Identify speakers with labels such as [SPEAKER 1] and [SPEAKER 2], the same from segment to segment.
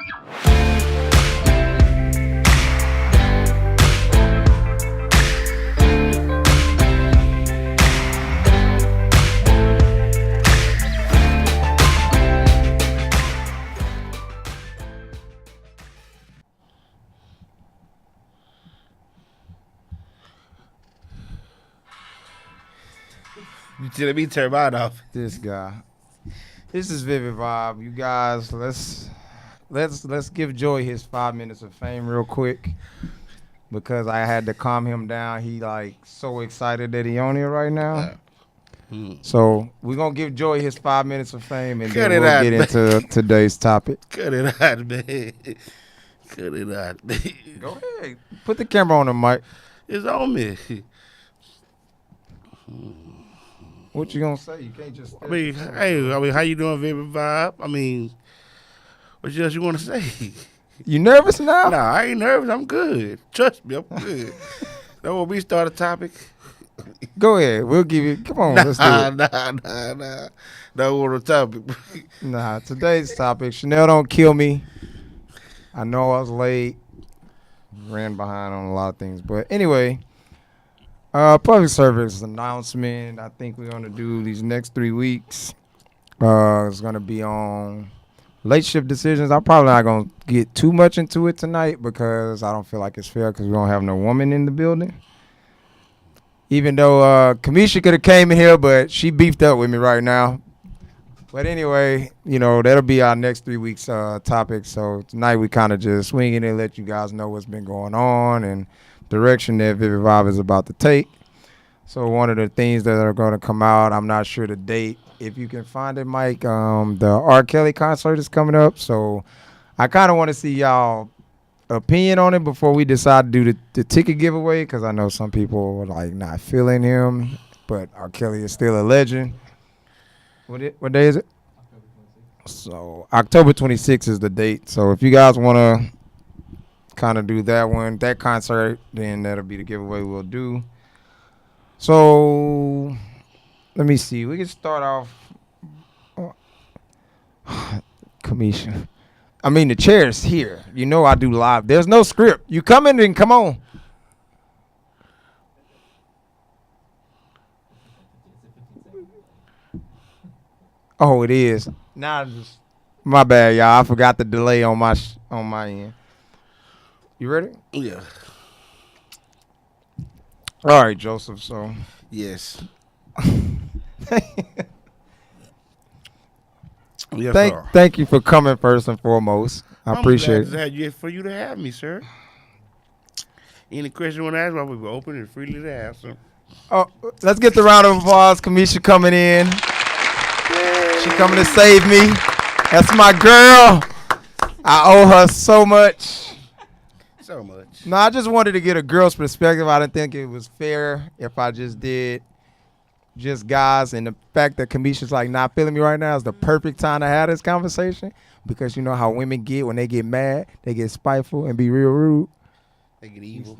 [SPEAKER 1] You telling me to turn mine off?
[SPEAKER 2] This guy. This is Vybe. You guys, let's give Joy his 5 minutes of fame real quick because I had to calm him down. He like so excited that he on here right now. So we're gonna give Joy his 5 minutes of fame and then we'll get into today's topic.
[SPEAKER 1] Cut it out, man. Cut it out, man.
[SPEAKER 2] Go ahead. Put the camera on the mic.
[SPEAKER 1] It's on me.
[SPEAKER 2] What you gonna say? You can't just.
[SPEAKER 1] I mean, how you doing, Vybe? I mean, what else you want to say?
[SPEAKER 2] You nervous now?
[SPEAKER 1] Nah, I ain't nervous. I'm good. Trust me, I'm good. That when we start a topic.
[SPEAKER 2] Go ahead. We'll give you. Come on, let's do it.
[SPEAKER 1] Nah. That was a topic.
[SPEAKER 2] Nah, today's topic. Chanel don't kill me. I know I was late. Ran behind on a lot of things, but anyway. Public service announcement. I think we're gonna do these next 3 weeks. It's gonna be on late shift decisions. I'm probably not gonna get too much into it tonight because I don't feel like it's fair because we don't have no woman in the building. Even though Kamisha could have came in here, but she beefed up with me right now. But anyway, that'll be our next 3 weeks topic. So tonight we kind of just swing it and let you guys know what's been going on and direction that Vybe is about to take. So one of the things that are going to come out, I'm not sure the date. If you can find it, Mike, the R. Kelly concert is coming up. So I kind of want to see y'all opinion on it before we decide to do the ticket giveaway because I know some people are like not feeling him, but R. Kelly is still a legend. What day is it? So October 26th is the date. So if you guys want to kind of do that concert, then that'll be the giveaway we'll do. So let me see. We can start off. Kamisha. I mean, the chair's here. I do live. There's no script. You come in and come on. Oh, it is. Now, my bad, y'all. I forgot the delay on my end. You ready?
[SPEAKER 1] Yeah.
[SPEAKER 2] All right, Joseph. So.
[SPEAKER 1] Yes.
[SPEAKER 2] Thank you for coming first and foremost. I appreciate
[SPEAKER 1] it. For you to have me, sir. Any question you want to ask, I'll be open and freely to answer.
[SPEAKER 2] Oh, let's get the round of applause. Kamisha coming in. She coming to save me. That's my girl. I owe her so much.
[SPEAKER 1] So much.
[SPEAKER 2] No, I just wanted to get a girl's perspective. I didn't think it was fair if I just did just guys. And the fact that Kamisha's like not feeling me right now is the perfect time to have this conversation because you know how women get when they get mad, they get spiteful and be real rude.
[SPEAKER 1] They get evil.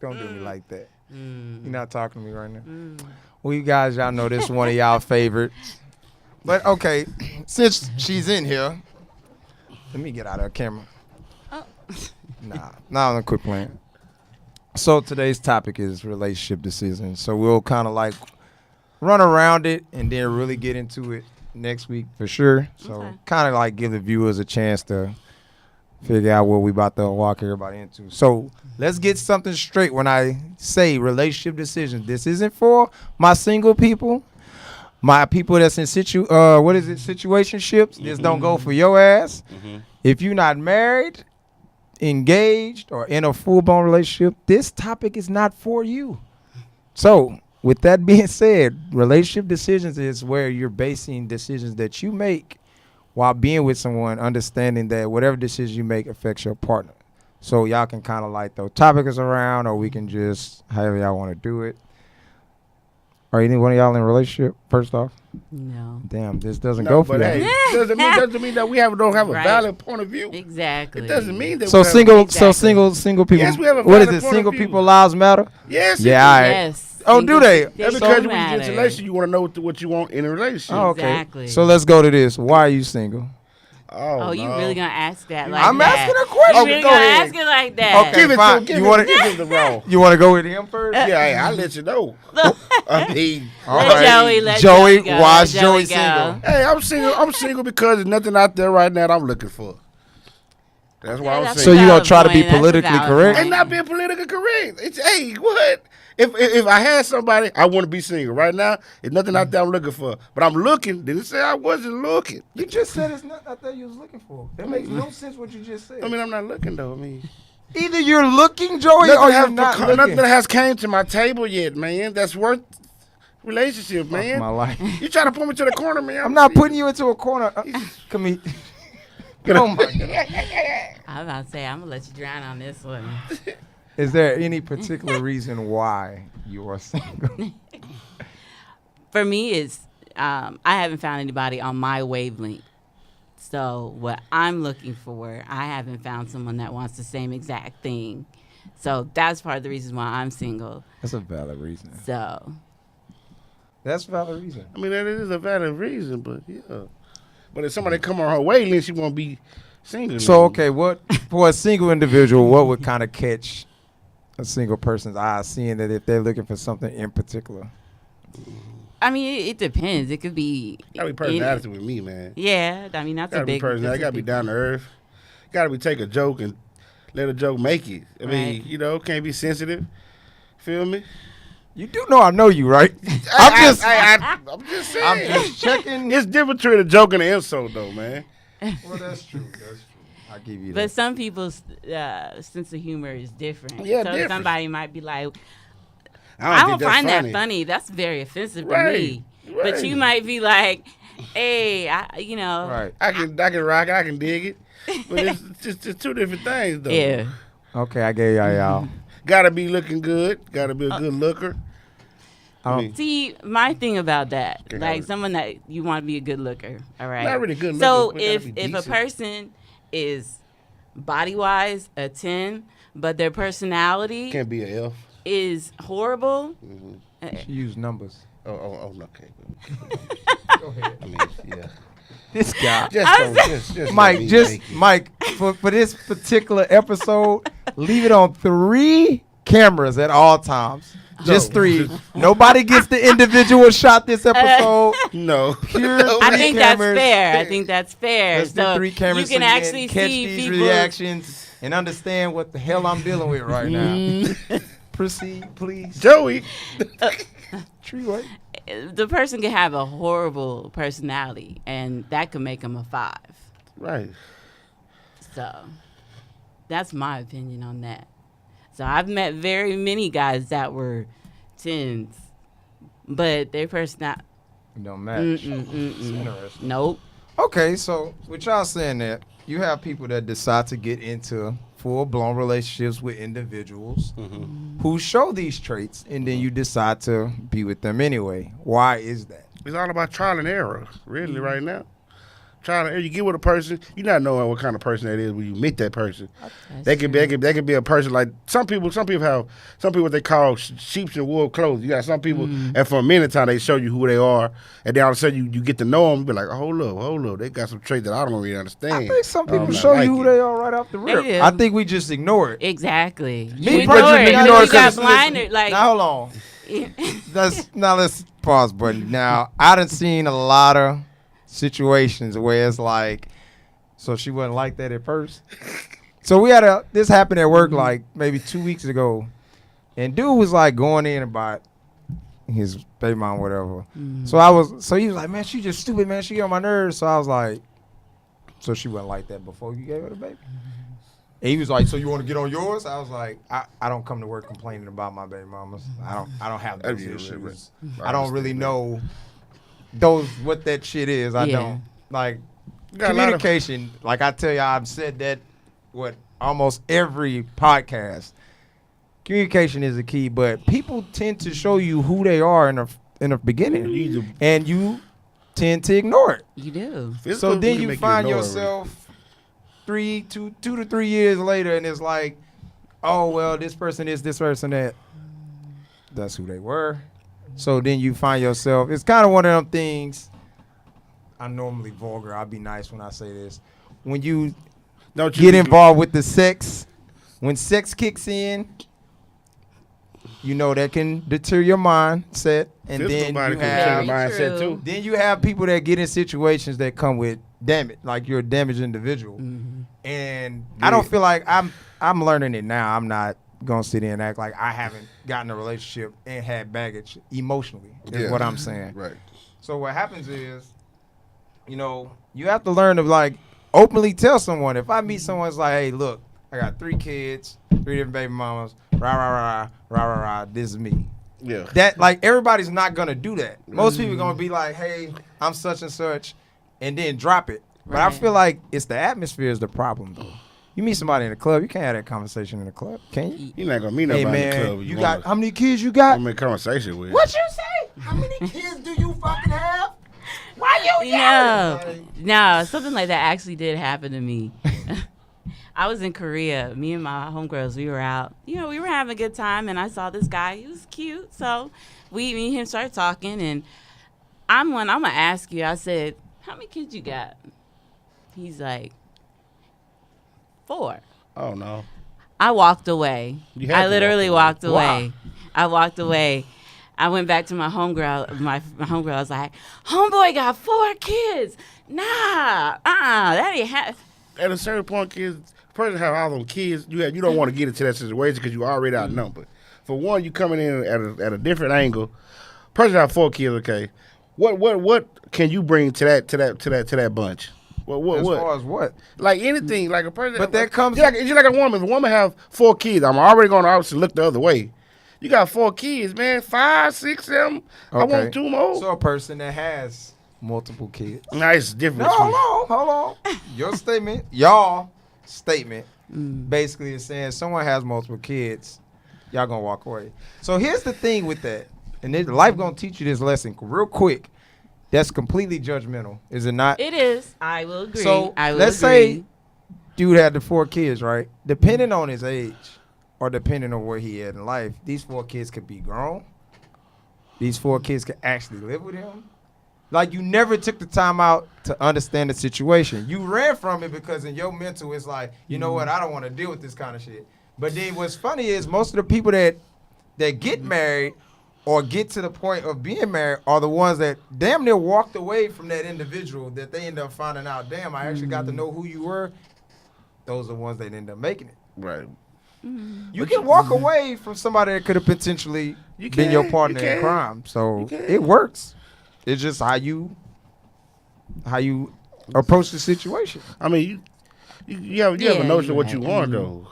[SPEAKER 2] Don't do me like that. You're not talking to me right now. Well, you guys, y'all know this is one of y'all favorites. But okay, since she's in here, let me get out of the camera. Oh. Nah, I'm quit playing. So today's topic is relationship decisions. So we'll kind of like run around it and then really get into it next week for sure. So kind of like give the viewers a chance to figure out what we about to walk everybody into. So let's get something straight when I say relationship decisions. This isn't for my single people. My people that's in situationships, this don't go for your ass. If you're not married, engaged, or in a full-blown relationship, this topic is not for you. So with that being said, relationship decisions is where you're basing decisions that you make while being with someone, understanding that whatever decision you make affects your partner. So y'all can kind of like throw topics around, or we can just, however y'all want to do it. Are any one of y'all in a relationship, first off?
[SPEAKER 3] No.
[SPEAKER 2] Damn, this doesn't go for
[SPEAKER 1] that.
[SPEAKER 2] you.
[SPEAKER 1] Doesn't mean that we don't have a valid point of view.
[SPEAKER 3] Exactly.
[SPEAKER 1] It doesn't mean that
[SPEAKER 2] single people.
[SPEAKER 1] Yes, we have a
[SPEAKER 2] what is
[SPEAKER 1] valid
[SPEAKER 2] it?
[SPEAKER 1] point
[SPEAKER 2] Single
[SPEAKER 1] of view.
[SPEAKER 2] people lives matter?
[SPEAKER 1] Yes.
[SPEAKER 2] Yeah.
[SPEAKER 3] Yes.
[SPEAKER 2] Oh, do they?
[SPEAKER 1] That's because when you get into a relationship, you want to know what you want in a relationship.
[SPEAKER 2] Oh, okay.
[SPEAKER 3] Exactly.
[SPEAKER 2] So let's go to this. Why are you single?
[SPEAKER 1] Oh,
[SPEAKER 3] you
[SPEAKER 1] no.
[SPEAKER 3] really gonna ask that like
[SPEAKER 2] I'm
[SPEAKER 3] that?
[SPEAKER 2] asking a question.
[SPEAKER 3] You
[SPEAKER 1] Okay,
[SPEAKER 3] really
[SPEAKER 1] go
[SPEAKER 3] gonna
[SPEAKER 1] ahead.
[SPEAKER 3] ask it like that?
[SPEAKER 2] Okay.
[SPEAKER 1] Give it
[SPEAKER 2] fine.
[SPEAKER 1] to him. Give
[SPEAKER 2] You
[SPEAKER 1] it,
[SPEAKER 2] wanna-
[SPEAKER 1] give it to Ron.
[SPEAKER 2] You want to go with him first?
[SPEAKER 1] Yeah, hey, I'll let you know. I mean,
[SPEAKER 2] All
[SPEAKER 3] Let
[SPEAKER 2] right.
[SPEAKER 3] Joey. Let
[SPEAKER 2] Joey,
[SPEAKER 3] Joey go.
[SPEAKER 2] why
[SPEAKER 3] Let
[SPEAKER 2] is Joey
[SPEAKER 3] Joey go.
[SPEAKER 2] single?
[SPEAKER 1] hey, I'm single. I'm single because there's nothing out there right now that I'm looking for. That's why I'm
[SPEAKER 3] That's
[SPEAKER 2] So
[SPEAKER 1] single.
[SPEAKER 2] you
[SPEAKER 3] valid
[SPEAKER 2] gonna try to be
[SPEAKER 3] point. That's a
[SPEAKER 2] politically
[SPEAKER 3] valid
[SPEAKER 2] correct?
[SPEAKER 1] And
[SPEAKER 3] point.
[SPEAKER 1] not being politically correct. It's hey, what? If I had somebody, I want to be single. Right now, there's nothing out there I'm looking for. But I'm looking. Didn't say I wasn't looking.
[SPEAKER 2] You just said it's not out there you was looking for. That makes no sense what you just said.
[SPEAKER 1] I mean, I'm not looking though. I mean,
[SPEAKER 2] Either you're looking, Joey, or you're not
[SPEAKER 1] nothing
[SPEAKER 2] looking.
[SPEAKER 1] has came to my table yet, man. That's worth relationship,
[SPEAKER 2] Fuck
[SPEAKER 1] man.
[SPEAKER 2] my life.
[SPEAKER 1] You trying to put me to the corner, man?
[SPEAKER 2] I'm not putting you into a corner. Come here. Oh my God.
[SPEAKER 3] I'm about to say I'm gonna let you drown on this one.
[SPEAKER 2] Is there any particular reason why you are single?
[SPEAKER 3] For me, it's I haven't found anybody on my wavelength. So what I'm looking for, I haven't found someone that wants the same exact thing. So that's part of the reason why I'm single.
[SPEAKER 2] That's a valid reason.
[SPEAKER 3] So
[SPEAKER 2] That's a valid reason.
[SPEAKER 1] I mean, that is a valid reason, but yeah. But if somebody come on her way, then she won't be single.
[SPEAKER 2] So, okay, what for a single individual, what would kind of catch a single person's eye, seeing that if they're looking for something in particular?
[SPEAKER 3] I mean, it depends. It could be.
[SPEAKER 1] Gotta be personality with me, man.
[SPEAKER 3] Yeah, I mean that's
[SPEAKER 1] Gotta
[SPEAKER 3] a
[SPEAKER 1] be
[SPEAKER 3] big.
[SPEAKER 1] personality.
[SPEAKER 3] that's a
[SPEAKER 1] Gotta be
[SPEAKER 3] big
[SPEAKER 1] down to earth. Gotta be take a joke and let a joke make it. I mean,
[SPEAKER 3] Right.
[SPEAKER 1] you know, can't be sensitive. Feel me?
[SPEAKER 2] You do know I know you, right?
[SPEAKER 1] I'm just saying.
[SPEAKER 2] I'm just checking.
[SPEAKER 1] It's different between a joke and an insult, though, man.
[SPEAKER 2] Well, that's true. That's true. I give you
[SPEAKER 3] But
[SPEAKER 2] that.
[SPEAKER 3] some people's sense of humor is different.
[SPEAKER 1] Yeah,
[SPEAKER 3] so
[SPEAKER 1] different.
[SPEAKER 3] somebody might be like,
[SPEAKER 1] I
[SPEAKER 3] I
[SPEAKER 1] think
[SPEAKER 3] don't
[SPEAKER 1] that's
[SPEAKER 3] find
[SPEAKER 1] funny.
[SPEAKER 3] that funny. That's very offensive to
[SPEAKER 1] Right,
[SPEAKER 3] me. But
[SPEAKER 1] right.
[SPEAKER 3] you might be like, hey, you know.
[SPEAKER 2] Right.
[SPEAKER 1] I can rock it. I can dig it. But it's just two different things, though.
[SPEAKER 3] Yeah.
[SPEAKER 2] Okay, I gave y'all.
[SPEAKER 1] Gotta be looking good. Gotta be a good looker. I mean,
[SPEAKER 3] See, my thing about that,
[SPEAKER 1] Okay,
[SPEAKER 3] like
[SPEAKER 1] Howard.
[SPEAKER 3] someone that you want to be a good looker, all right?
[SPEAKER 1] Not really good
[SPEAKER 3] So
[SPEAKER 1] looking, but gotta
[SPEAKER 3] if
[SPEAKER 1] be
[SPEAKER 3] a
[SPEAKER 1] decent.
[SPEAKER 3] person is body wise a 10, but their personality
[SPEAKER 1] can't be an F.
[SPEAKER 3] is horrible,
[SPEAKER 2] She used numbers.
[SPEAKER 1] Oh, okay.
[SPEAKER 2] Go ahead.
[SPEAKER 1] I mean, yeah.
[SPEAKER 2] This guy.
[SPEAKER 1] Just
[SPEAKER 2] Mike,
[SPEAKER 1] let me
[SPEAKER 2] just
[SPEAKER 1] make it.
[SPEAKER 2] Mike, for this particular episode, leave it on 3 cameras at all times. Just 3. Nobody gets the individual shot this episode.
[SPEAKER 1] No.
[SPEAKER 2] Pure
[SPEAKER 3] I
[SPEAKER 2] 3
[SPEAKER 3] think
[SPEAKER 2] cameras.
[SPEAKER 3] that's fair. I think that's fair.
[SPEAKER 2] Let's do
[SPEAKER 3] So
[SPEAKER 2] 3 cameras
[SPEAKER 3] you can
[SPEAKER 2] so
[SPEAKER 3] actually
[SPEAKER 2] catch
[SPEAKER 3] see
[SPEAKER 2] these
[SPEAKER 3] people.
[SPEAKER 2] reactions and understand what the hell I'm dealing with right now. Proceed, please.
[SPEAKER 1] Joey.
[SPEAKER 2] Tree White.
[SPEAKER 3] The person can have a horrible personality, and that could make them a 5.
[SPEAKER 1] Right.
[SPEAKER 3] So that's my opinion on that. So I've met very many guys that were 10s, but their personality.
[SPEAKER 2] Don't match. It's
[SPEAKER 3] Mm-mm.
[SPEAKER 2] interesting.
[SPEAKER 3] Nope.
[SPEAKER 2] Okay, so with y'all saying that, you have people that decide to get into full-blown relationships with individuals who show these traits, and then you decide to be with them anyway. Why is that?
[SPEAKER 1] It's all about trial and error, really, right now. Trial and error. You get with a person, you not knowing what kind of person that is when you meet that person. They could be a person like some people have what they call sheep in wolf clothing. You got some people, and for a minute time they show you who they are, and then all of a sudden you get to know them. Be like, hold up, they got some traits that I don't really understand.
[SPEAKER 2] I think some people
[SPEAKER 1] I'm not
[SPEAKER 2] show
[SPEAKER 1] like
[SPEAKER 2] you who
[SPEAKER 1] it.
[SPEAKER 2] they are right off the rip.
[SPEAKER 3] do.
[SPEAKER 2] I think we just ignore it.
[SPEAKER 3] Exactly.
[SPEAKER 2] Me
[SPEAKER 3] You
[SPEAKER 2] personally,
[SPEAKER 3] ignore it.
[SPEAKER 2] you know,
[SPEAKER 3] You got
[SPEAKER 2] 'cause-
[SPEAKER 3] blinded. Like,
[SPEAKER 2] Now hold on. Let's pause button. Now I done seen a lot of situations where it's like, so she wasn't like that at first. So we had this happened at work like maybe 2 weeks ago, and dude was like going in about his baby mom, whatever. So he was like, man, she just stupid, man. She get on my nerves. So I was like, so she wasn't like that before you gave her the baby. And he was like, so you want to get on yours? I was like, I don't come to work complaining about my baby mamas. I don't have those
[SPEAKER 1] Yeah,
[SPEAKER 2] issues.
[SPEAKER 1] right.
[SPEAKER 2] I don't really know what that shit is. I
[SPEAKER 3] Yeah.
[SPEAKER 2] don't like
[SPEAKER 1] got a lot of-
[SPEAKER 2] communication. Like I tell you, I've said that almost every podcast. Communication is the key, but people tend to show you who they are in the beginning,
[SPEAKER 1] You need to-
[SPEAKER 2] and you tend to ignore it.
[SPEAKER 3] you do.
[SPEAKER 1] physical
[SPEAKER 2] So then
[SPEAKER 1] can
[SPEAKER 2] you
[SPEAKER 1] make
[SPEAKER 2] find
[SPEAKER 1] ignore it.
[SPEAKER 2] yourself 2 to 3 years later, and it's like, oh well, this person is this person that. That's who they were. So then you find yourself. It's kind of one of them things. I'm normally vulgar. I'll be nice when I say this. When you
[SPEAKER 1] Don't
[SPEAKER 2] get involved with the sex, when sex kicks in, you know that can deter your mindset, and then you have
[SPEAKER 1] mindset too.
[SPEAKER 2] Then you have people that get in situations that come with damage, like you're a damaged individual. And I don't feel like I'm learning it now. I'm not gonna sit there and act like I haven't gotten a relationship and had baggage emotionally. Is what I'm saying.
[SPEAKER 1] Right.
[SPEAKER 2] So what happens is, you know, you have to learn to like openly tell someone. If I meet someone, it's like, hey, look, I got 3 kids, 3 different baby mamas. Rah rah rah rah rah rah. This is me.
[SPEAKER 1] Yeah.
[SPEAKER 2] That like everybody's not gonna do that. Most people are gonna be like, hey, I'm such and such, and then drop it. But I feel like it's the atmosphere is the problem though. You meet somebody in the club, you can't have that conversation in the club, can you?
[SPEAKER 1] You're not gonna meet nobody
[SPEAKER 2] Hey man,
[SPEAKER 1] in the club.
[SPEAKER 2] you got how many kids you got?
[SPEAKER 1] I'm in conversation with.
[SPEAKER 2] What you say? How many kids do you fucking have? Why you yelling?
[SPEAKER 3] No, something like that actually did happen to me. I was in Korea. Me and my homegirls, we were out. You know, we were having a good time, and I saw this guy. He was cute, so me and him started talking, and I'm gonna ask you. I said, "How many kids you got?" He's like, 4.
[SPEAKER 1] Oh no.
[SPEAKER 3] I walked away. I literally walked away.
[SPEAKER 1] Wow.
[SPEAKER 3] I walked away. I went back to my homegirl. My homegirl was like, "Homeboy got 4 kids. Nah, that ain't
[SPEAKER 1] At a certain point, kids, person have all them kids. You don't want to get into that situation because you already outnumbered. For one, you coming in at a different angle. Person have 4 kids. Okay, what can you bring to that bunch? What?
[SPEAKER 2] As far as what?
[SPEAKER 1] Like anything, like a person.
[SPEAKER 2] But that comes.
[SPEAKER 1] It's just like a woman. If a woman have 4 kids, I'm already going to obviously look the other way. You got 4 kids, man. 5, 6, 7.
[SPEAKER 2] Okay.
[SPEAKER 1] I want 2 more.
[SPEAKER 2] So a person that has multiple kids.
[SPEAKER 1] Nice difference.
[SPEAKER 2] No, hold on. Your statement, y'all statement, basically is saying someone has multiple kids, y'all gonna walk away. So here's the thing with that, and life gonna teach you this lesson real quick. That's completely judgmental, is it not?
[SPEAKER 3] It is. I will agree.
[SPEAKER 2] So
[SPEAKER 3] I will
[SPEAKER 2] let's
[SPEAKER 3] agree.
[SPEAKER 2] say dude had the 4 kids, right? Depending on his age or depending on where he at in life, these 4 kids could be grown. These 4 kids could actually live with him. Like, you never took the time out to understand the situation. You ran from it because in your mental, it's like, you know what, I don't want to deal with this kind of shit. But then what's funny is most of the people that get married or get to the point of being married are the ones that damn near walked away from that individual that they end up finding out, damn, I actually got to know who you were. Those are the ones that end up making it.
[SPEAKER 1] Right.
[SPEAKER 2] You can walk away from somebody that could have potentially been your partner in crime. So it works. It's just how you approach the situation.
[SPEAKER 1] I mean, you have a notion of what you want, though.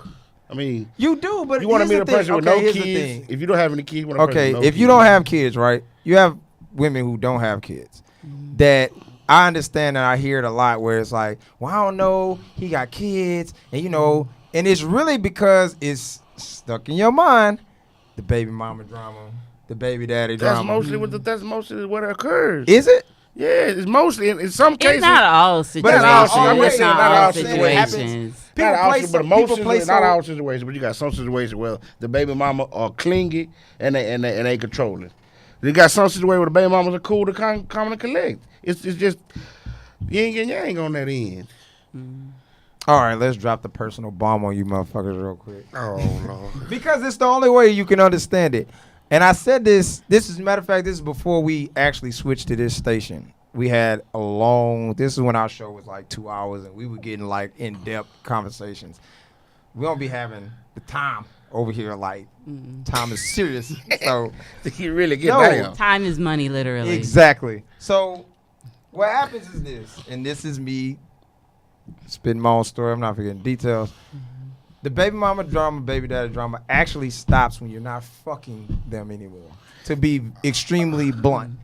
[SPEAKER 1] I mean,
[SPEAKER 2] you do, but
[SPEAKER 1] you want to meet a person with no
[SPEAKER 2] here's
[SPEAKER 1] kids. If you don't have any kids, you want a person with no
[SPEAKER 2] if
[SPEAKER 1] kids.
[SPEAKER 2] you don't have kids, right? You have women who don't have kids. That I understand, and I hear it a lot where it's like, well, I don't know, he got kids, and and it's really because it's stuck in your mind, the baby mama drama. The baby daddy drama.
[SPEAKER 1] That's mostly what occurs.
[SPEAKER 2] Is it?
[SPEAKER 1] Yeah, it's mostly in some cases.
[SPEAKER 3] It's not all situations.
[SPEAKER 1] But
[SPEAKER 3] not all situations.
[SPEAKER 1] Not all situations, but you got some situations where the baby mama are clingy and they controlling. You got some situations where the baby mamas are cool to come and collect. It's just you ain't on that end.
[SPEAKER 2] All right, let's drop the personal bomb on you motherfuckers real quick.
[SPEAKER 1] Oh Lord.
[SPEAKER 2] Because it's the only way you can understand it. And I said this is, matter of fact, this is before we actually switched to this station. We had this is when our show was like 2 hours and we were getting like in-depth conversations. We don't be having the time over here, like time is serious. So
[SPEAKER 1] you really get down.
[SPEAKER 3] Time is money, literally.
[SPEAKER 2] Exactly. So what happens is this, and this is me spitting my own story, I'm not forgetting details. The baby mama drama, baby daddy drama actually stops when you're not fucking them anymore. To be extremely blunt.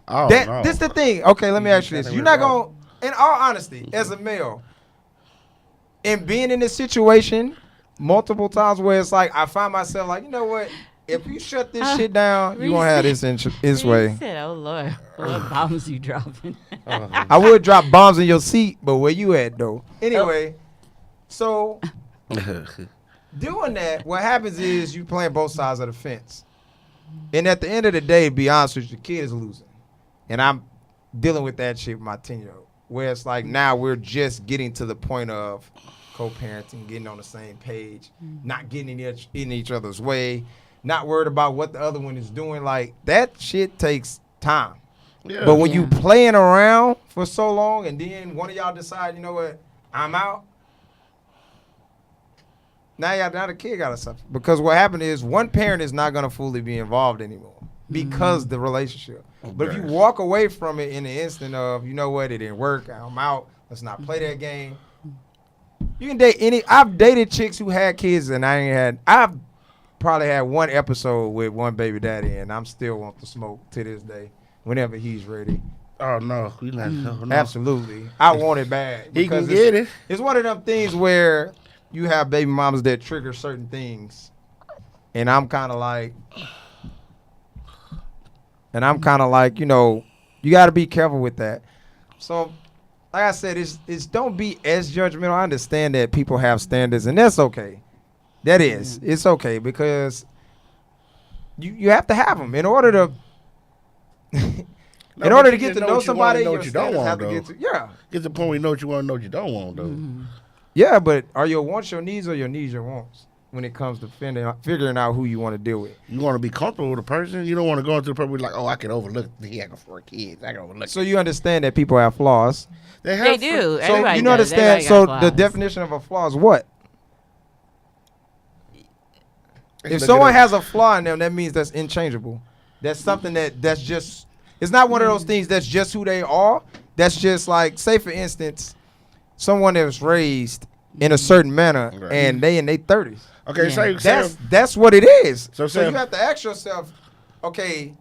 [SPEAKER 1] Oh, no.
[SPEAKER 2] This the thing. Okay, let me ask you this. You're not going to, in all honesty, as a male, and being in this situation multiple times where it's like, I find myself like, you know what? If you shut this shit down, you're going to have this way.
[SPEAKER 3] Said, oh, Lord, what bombs you dropping?
[SPEAKER 2] I would drop bombs in your seat, but where you at, though? Anyway, so... doing that, what happens is you playing both sides of the fence. And at the end of the day, to be honest with you, the kid is losing. And I'm dealing with that shit with my 10-year-old. Where it's like now we're just getting to the point of co-parenting, getting on the same page, not getting in each other's way, not worried about what the other one is doing. Like, that shit takes time.
[SPEAKER 1] Yeah.
[SPEAKER 2] But when you playing around for so long and then one of y'all decide, you know what, I'm out, now the kid got to suffer. Because what happened is one parent is not going to fully be involved anymore because the relationship. But if you walk away from it in the instant of, you know what, it didn't work, I'm out, let's not play that game. You can date I've dated chicks who had kids and I've probably had one episode with one baby daddy and I'm still want to smoke to this day whenever he's ready.
[SPEAKER 1] Oh, no. We not, no.
[SPEAKER 2] Absolutely. I want it bad.
[SPEAKER 1] He can get it.
[SPEAKER 2] It's one of them things where you have baby mamas that trigger certain things. And I'm kind of like, you know, you got to be careful with that. So, like I said, it's don't be as judgmental. I understand that people have standards, and that's okay. That is. It's okay because you have to have them in order to to get to know somebody.
[SPEAKER 1] Know what you don't want,
[SPEAKER 2] to get to
[SPEAKER 1] Get to the point where you know what you want to know what you don't want, though.
[SPEAKER 2] Yeah, but are your wants your needs or your needs your wants when it comes to figuring out who you want to deal with?
[SPEAKER 1] You want to be comfortable with a person. You don't want to go into the person like, oh, I can overlook he had 4 kids. I can overlook.
[SPEAKER 2] So you understand that people have flaws.
[SPEAKER 3] They do.
[SPEAKER 2] So you know understand. So the definition of a flaw is what? If someone has a flaw in them, that means that's inchangeable. That's something that's just. It's not one of those things that's just who they are. That's just like, say for instance, someone that was raised in a certain manner and they in their 30s.
[SPEAKER 1] Okay,
[SPEAKER 2] that's what it is. So
[SPEAKER 1] you
[SPEAKER 2] have to ask yourself, okay,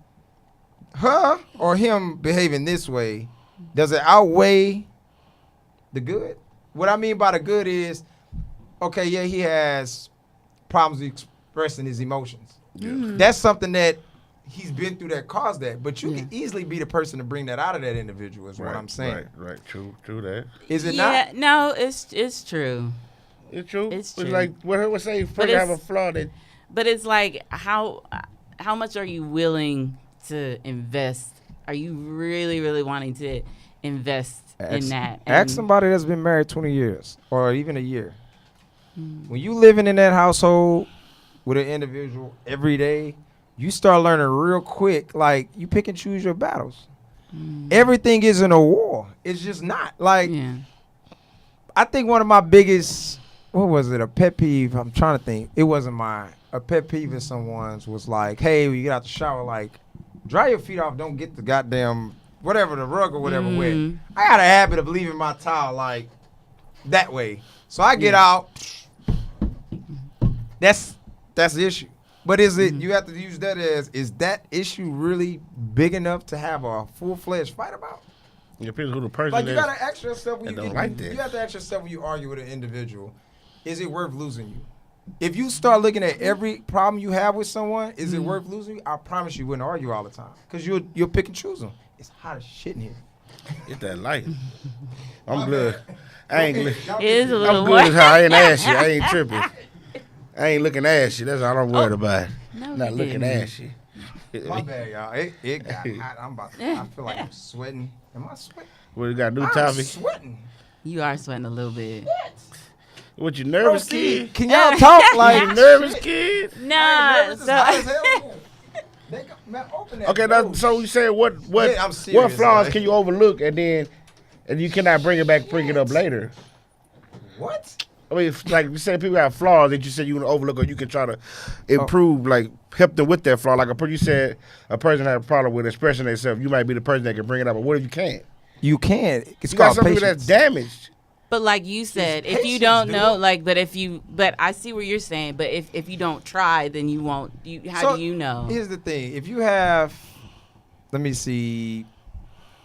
[SPEAKER 2] her or him behaving this way, does it outweigh the good? What I mean by the good is, okay, yeah, he has problems expressing his emotions. Yeah. That's something that he's been through that caused that. But you can easily be the person to bring that out of that individual is what I'm saying.
[SPEAKER 1] Right. True that.
[SPEAKER 2] Is it not?
[SPEAKER 3] Yeah, no, it's true.
[SPEAKER 1] It's true.
[SPEAKER 3] It's true.
[SPEAKER 1] It's like what I was saying, first have a flaw that.
[SPEAKER 3] But it's like how much are you willing to invest? Are you really, really wanting to invest in that?
[SPEAKER 2] Ask somebody that's been married 20 years or even a year. When you living in that household with an individual every day, you start learning real quick, like you pick and choose your battles. Everything isn't a war. It's just not. Like, I think one of my biggest, what was it, a pet peeve? I'm trying to think. It wasn't mine. A pet peeve of someone's was like, hey, when you get out the shower, like, dry your feet off. Don't get the goddamn, whatever, the rug or whatever wet. I got a habit of leaving my towel, like, that way. So I get out. That's the issue. But is it, you have to use that as, is that issue really big enough to have a full-fledged fight about?
[SPEAKER 1] It depends who the person
[SPEAKER 2] like,
[SPEAKER 1] is.
[SPEAKER 2] you got to ask yourself when you
[SPEAKER 1] like that.
[SPEAKER 2] You have to ask yourself when you argue with an individual, is it worth losing you? If you start looking at every problem you have with someone, is it worth losing you? I promise you wouldn't argue all the time. Because you'll pick and choose them. It's hot as shit in here.
[SPEAKER 1] It's that light. I'm good. I ain't good.
[SPEAKER 3] It is a little
[SPEAKER 1] I'm good as hell. I ain't ashy. I ain't tripping. I ain't looking ashy. That's all I'm worried about.
[SPEAKER 3] No,
[SPEAKER 1] Not looking ashy.
[SPEAKER 2] My bad, y'all. It got hot. I feel like I'm sweating. Am I sweating?
[SPEAKER 1] What you got to do,
[SPEAKER 2] I'm
[SPEAKER 1] Tommy?
[SPEAKER 2] sweating.
[SPEAKER 3] You are sweating a little bit.
[SPEAKER 1] What, you nervous, kid?
[SPEAKER 2] Can y'all talk like
[SPEAKER 1] You nervous, kid?
[SPEAKER 3] Nah,
[SPEAKER 1] Okay, so you said what
[SPEAKER 2] I'm serious,
[SPEAKER 1] what flaws
[SPEAKER 2] like.
[SPEAKER 1] can you overlook and you cannot bring it up later?
[SPEAKER 2] What?
[SPEAKER 1] I mean, like you said, people have flaws that you said you want to overlook, or you can try to improve, like help them with their flaw. Like you said, a person had a problem with expressing themselves. You might be the person that can bring it up, but what if you can't?
[SPEAKER 2] You can't. It's
[SPEAKER 1] You got
[SPEAKER 2] called
[SPEAKER 1] some people
[SPEAKER 2] patience.
[SPEAKER 1] that's damaged.
[SPEAKER 3] But like you said, if you
[SPEAKER 2] patience,
[SPEAKER 3] don't
[SPEAKER 2] dude.
[SPEAKER 3] know, like, but I see what you're saying. But if you don't try, then you won't. How do you know?
[SPEAKER 2] Here's the thing. If you have, let me see.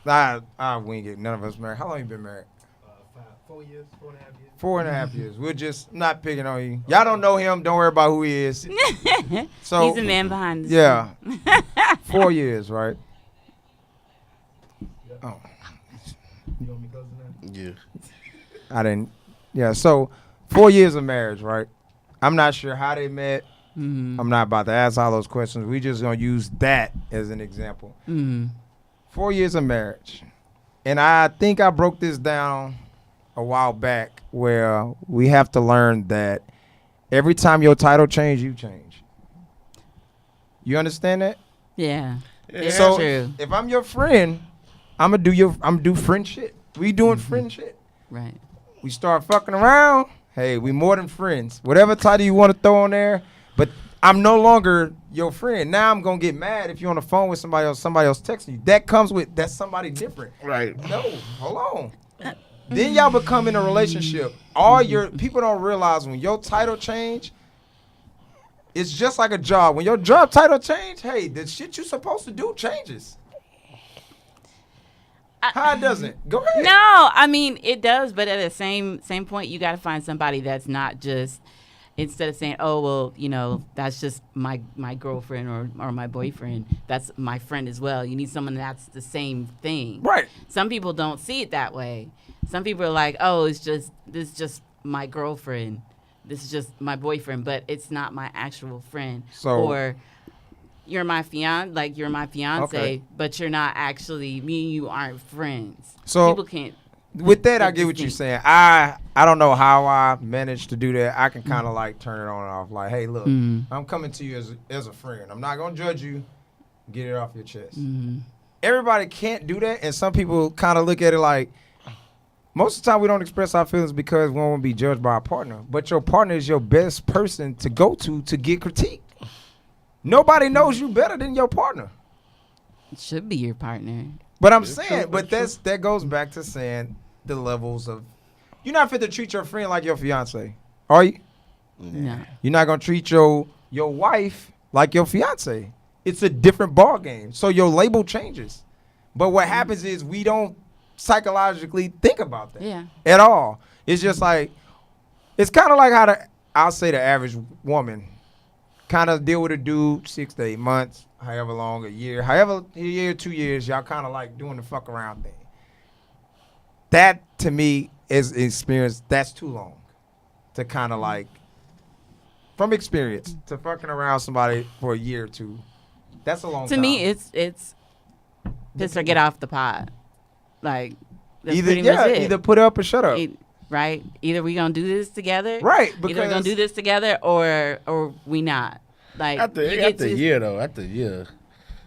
[SPEAKER 2] I wing it. None of us married. How long you been married?
[SPEAKER 4] 4 years, 4.5 years.
[SPEAKER 2] 4.5 years. We're just not picking on you. Y'all don't know him. Don't worry about who he is. So
[SPEAKER 3] He's a man behind the
[SPEAKER 2] scene. 4 years, right? Oh.
[SPEAKER 4] You want me closing that?
[SPEAKER 1] Yeah.
[SPEAKER 2] I didn't. Yeah, so 4 years of marriage, right? I'm not sure how they met. I'm not about to ask all those questions. We just going to use that as an example. 4 years of marriage. And I think I broke this down a while back where we have to learn that every time your title change, you change. You understand that?
[SPEAKER 3] Yeah.
[SPEAKER 1] Yeah.
[SPEAKER 3] It's
[SPEAKER 2] So
[SPEAKER 3] true.
[SPEAKER 2] if I'm your friend, I'm gonna do friend shit. We doing friend shit.
[SPEAKER 3] Right.
[SPEAKER 2] We start fucking around. Hey, we more than friends. Whatever title you want to throw on there, but I'm no longer your friend. Now I'm gonna get mad if you're on the phone with somebody else texting you. That's somebody different.
[SPEAKER 1] Right.
[SPEAKER 2] No, hold on. Then y'all become in a relationship. All your people don't realize when your title change, it's just like a job. When your job title change, hey, the shit you supposed to do changes. How it doesn't? Go ahead.
[SPEAKER 3] No, I mean it does, but at the same point, you got to find somebody that's not just instead of saying, "Oh, well, you know, that's just my girlfriend or my boyfriend. That's my friend as well." You need someone that's the same thing.
[SPEAKER 2] Right.
[SPEAKER 3] Some people don't see it that way. Some people are like, "Oh, this is just my girlfriend. This is just my boyfriend, but it's not my actual friend."
[SPEAKER 2] So-
[SPEAKER 3] or you're my fiance,
[SPEAKER 2] Okay.
[SPEAKER 3] but you're not actually, me and you aren't friends.
[SPEAKER 2] So-
[SPEAKER 3] people can't.
[SPEAKER 2] With that, I
[SPEAKER 3] They're
[SPEAKER 2] get what you're
[SPEAKER 3] distinct.
[SPEAKER 2] saying. I don't know how I managed to do that. I can kind of like turn it on and off. Like, hey, look, I'm coming to you as a friend. I'm not gonna judge you. Get it off your chest. Everybody can't do that, and some people kind of look at it like most of the time we don't express our feelings because we don't want to be judged by our partner. But your partner is your best person to go to get critiqued. Nobody knows you better than your partner.
[SPEAKER 3] It should be your partner.
[SPEAKER 2] But I'm
[SPEAKER 1] It's
[SPEAKER 2] saying,
[SPEAKER 1] true,
[SPEAKER 2] but
[SPEAKER 1] it's
[SPEAKER 2] that goes back to saying the levels of. You're not fit to treat your friend like your fiance, are you?
[SPEAKER 3] No.
[SPEAKER 2] You're not gonna treat your wife like your fiance. It's a different ball game. So your label changes. But what happens is we don't psychologically think about that
[SPEAKER 3] Yeah.
[SPEAKER 2] at all. It's just like it's kind of like how I'll say the average woman kind of deal with a dude 6 to 8 months, however long, a year, 2 years, y'all kind of like doing the fuck around thing. That to me is experience. That's too long to kind of like from experience to fucking around somebody for a year or two. That's a long
[SPEAKER 3] To
[SPEAKER 2] time.
[SPEAKER 3] me, it's piss or get off the pot. Like that's
[SPEAKER 2] either
[SPEAKER 3] pretty much it.
[SPEAKER 2] either put up or shut up.
[SPEAKER 3] Right? Either we gonna do this together,
[SPEAKER 2] Right,
[SPEAKER 3] Either we
[SPEAKER 2] because-
[SPEAKER 3] gonna do this together, or we not. Like
[SPEAKER 1] After
[SPEAKER 3] you get to-
[SPEAKER 1] year though, after year,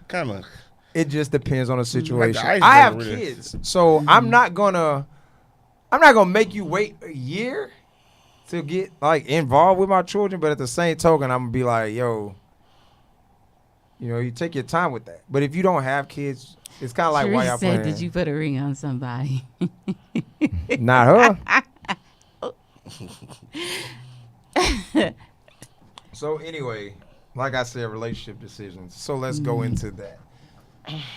[SPEAKER 1] kind of.
[SPEAKER 2] It just depends on the situation.
[SPEAKER 1] Like the
[SPEAKER 2] I have
[SPEAKER 1] icebreaker, really.
[SPEAKER 2] kids, so I'm not gonna make you wait a year to get like involved with my children. But at the same token, I'm gonna be like, yo, you take your time with that. But if you don't have kids, it's kind of like why
[SPEAKER 3] Sharice
[SPEAKER 2] y'all
[SPEAKER 3] said,
[SPEAKER 2] playing.
[SPEAKER 3] "Did you put a ring on somebody?"
[SPEAKER 2] Not her. So anyway, like I said, relationship decisions. So let's go into that.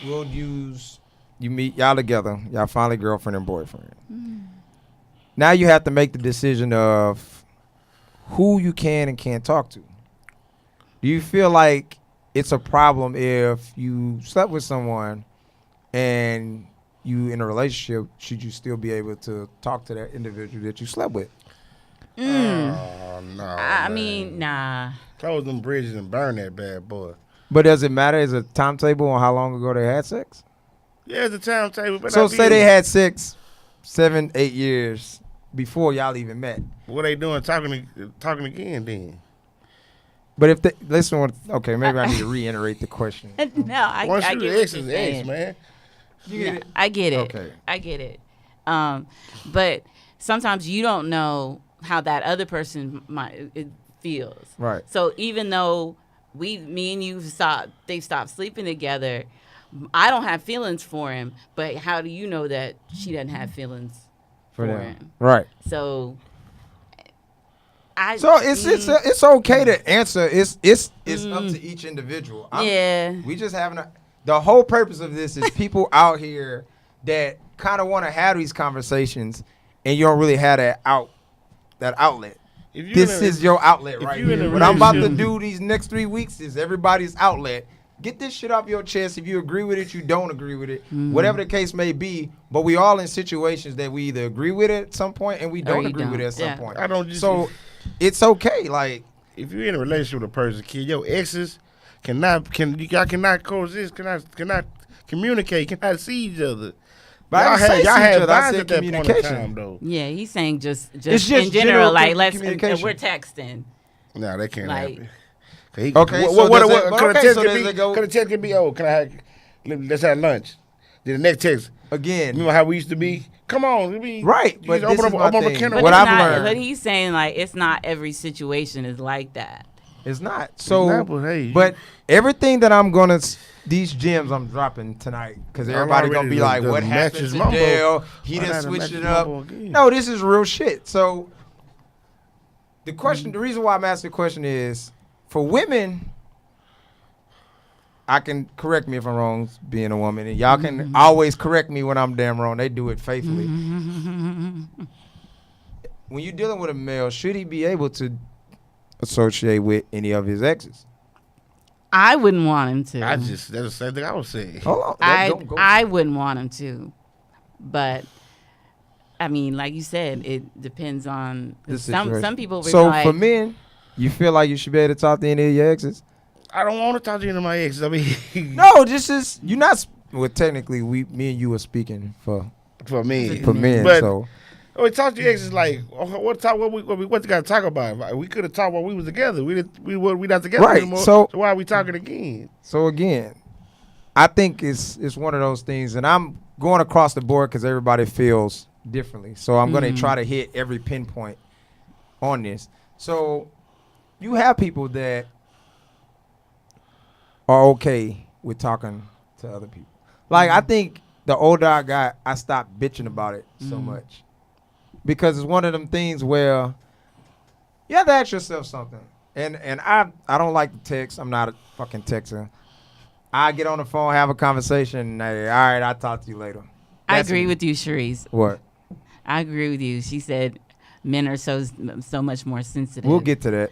[SPEAKER 2] We'll use you meet y'all together. Y'all finally girlfriend and boyfriend. Now you have to make the decision of who you can and can't talk to. Do you feel like it's a problem if you slept with someone and you in a relationship? Should you still be able to talk to that individual that you slept with?
[SPEAKER 1] Oh no.
[SPEAKER 3] I
[SPEAKER 1] man.
[SPEAKER 3] mean, nah.
[SPEAKER 1] Close them bridges and burn that bad boy.
[SPEAKER 2] But does it matter? Is a timetable on how long ago they had sex?
[SPEAKER 1] Yeah, it's a timetable. But
[SPEAKER 2] So
[SPEAKER 1] not
[SPEAKER 2] say
[SPEAKER 1] being-
[SPEAKER 2] they had sex 7, 8 years before y'all even met.
[SPEAKER 1] What they doing? Talking again then.
[SPEAKER 2] But if they listen, okay, maybe I need to reiterate the question.
[SPEAKER 3] No, I
[SPEAKER 1] Once
[SPEAKER 3] get
[SPEAKER 1] you
[SPEAKER 3] what
[SPEAKER 1] the
[SPEAKER 3] you're
[SPEAKER 1] ex is the ex,
[SPEAKER 3] saying.
[SPEAKER 1] man.
[SPEAKER 2] You get
[SPEAKER 3] No,
[SPEAKER 2] it?
[SPEAKER 3] I get it.
[SPEAKER 2] Okay.
[SPEAKER 3] I get it. But sometimes you don't know how that other person it feels.
[SPEAKER 2] Right.
[SPEAKER 3] So even though me and you they stopped sleeping together, I don't have feelings for him. But how do you know that she doesn't have feelings for
[SPEAKER 2] them.
[SPEAKER 3] him?
[SPEAKER 2] Right.
[SPEAKER 3] So
[SPEAKER 2] So it's okay to answer. It's up to each individual.
[SPEAKER 3] yeah.
[SPEAKER 2] We just having the whole purpose of this is people out here that kind of want to have these conversations, and you don't really have that outlet.
[SPEAKER 1] If you
[SPEAKER 2] This
[SPEAKER 1] in a-
[SPEAKER 2] is your outlet
[SPEAKER 1] if
[SPEAKER 2] right
[SPEAKER 1] you in
[SPEAKER 2] here.
[SPEAKER 1] a
[SPEAKER 2] What I'm about to
[SPEAKER 1] relationship-
[SPEAKER 2] do these next 3 weeks is everybody's outlet. Get this shit off your chest. If you agree with it, you don't agree with it. Whatever the case may be. But we all in situations that we either agree with it at some point and we don't
[SPEAKER 3] you
[SPEAKER 2] agree with it at some
[SPEAKER 3] Yeah.
[SPEAKER 2] point.
[SPEAKER 1] I don't just-
[SPEAKER 2] So it's okay. Like,
[SPEAKER 1] If you're in a relationship with a person, kid, your exes y'all cannot coexist, cannot communicate, cannot see each other.
[SPEAKER 2] But I
[SPEAKER 1] Y'all
[SPEAKER 2] didn't say
[SPEAKER 1] y'all
[SPEAKER 2] see
[SPEAKER 1] had
[SPEAKER 2] each other. I
[SPEAKER 1] vibes
[SPEAKER 2] said
[SPEAKER 1] at that point in
[SPEAKER 2] communication.
[SPEAKER 1] time, though.
[SPEAKER 3] Yeah, he's saying just
[SPEAKER 2] just
[SPEAKER 3] in general,
[SPEAKER 2] general
[SPEAKER 3] like let's
[SPEAKER 2] communication.
[SPEAKER 3] we're texting.
[SPEAKER 1] Nah, that can't
[SPEAKER 3] Like-
[SPEAKER 1] happen.
[SPEAKER 2] Okay, so does it- but okay, so does it go-
[SPEAKER 1] Could a text could be, oh, can I have, let's have lunch. Then the next text,
[SPEAKER 2] Again,
[SPEAKER 1] remember how we used to be? Come on, we be
[SPEAKER 2] Right,
[SPEAKER 1] you
[SPEAKER 2] but
[SPEAKER 1] just
[SPEAKER 2] this is my
[SPEAKER 1] open up a
[SPEAKER 2] thing.
[SPEAKER 1] can of
[SPEAKER 3] But
[SPEAKER 2] What
[SPEAKER 3] it's
[SPEAKER 2] I've
[SPEAKER 3] not,
[SPEAKER 2] learned-
[SPEAKER 3] but he's saying like it's not every situation is like that.
[SPEAKER 2] it's not. So,
[SPEAKER 1] Example, hey,
[SPEAKER 2] but everything that I'm gonna, these gems I'm dropping tonight, because
[SPEAKER 1] I'm
[SPEAKER 2] everybody gonna
[SPEAKER 1] already
[SPEAKER 2] be like,
[SPEAKER 1] the
[SPEAKER 2] "What happened
[SPEAKER 1] matches
[SPEAKER 2] to
[SPEAKER 1] mumbo.
[SPEAKER 2] Dale? He
[SPEAKER 1] Why
[SPEAKER 2] done
[SPEAKER 1] not the
[SPEAKER 2] switched
[SPEAKER 1] matches
[SPEAKER 2] it up."
[SPEAKER 1] mumbo again?
[SPEAKER 2] No, this is real shit. So, the question, the reason why I'm asking the question is, for women, I can correct me if I'm wrong, being a woman, and y'all can always correct me when I'm damn wrong. They do it faithfully. When you're dealing with a male, should he be able to associate with any of his exes?
[SPEAKER 3] I wouldn't want him to.
[SPEAKER 1] that's the same thing I was saying.
[SPEAKER 2] Hold on.
[SPEAKER 3] I wouldn't want him to, but I mean, like you said, it depends on
[SPEAKER 2] The
[SPEAKER 3] some
[SPEAKER 2] situation.
[SPEAKER 3] people. Would
[SPEAKER 2] So
[SPEAKER 3] be like,
[SPEAKER 2] for men, you feel like you should be able to talk to any of your exes?
[SPEAKER 1] I don't want to talk to any of my exes. I mean,
[SPEAKER 2] No, this is you're not. Well, technically, me and you are speaking for
[SPEAKER 1] for me.
[SPEAKER 2] men.
[SPEAKER 1] But
[SPEAKER 2] So
[SPEAKER 1] we talk to your exes like, what you got to talk about? We could have talked while we was together. We not together
[SPEAKER 2] Right,
[SPEAKER 1] anymore.
[SPEAKER 2] so-
[SPEAKER 1] So why are we talking again?
[SPEAKER 2] again, I think it's one of those things, and I'm going across the board because everybody feels differently. So I'm going to try to hit every pinpoint on this. So you have people that are okay with talking to other people. Like I think the older I got, I stopped bitching about it so much because it's one of them things where you have to ask yourself something. And I don't like to text. I'm not a fucking texter. I get on the phone, have a conversation, and all right, I'll talk to you later.
[SPEAKER 3] I
[SPEAKER 2] That's
[SPEAKER 3] agree
[SPEAKER 2] me.
[SPEAKER 3] with you, Sharice.
[SPEAKER 2] What?
[SPEAKER 3] I agree with you. She said men are so much more sensitive.
[SPEAKER 2] We'll get to that.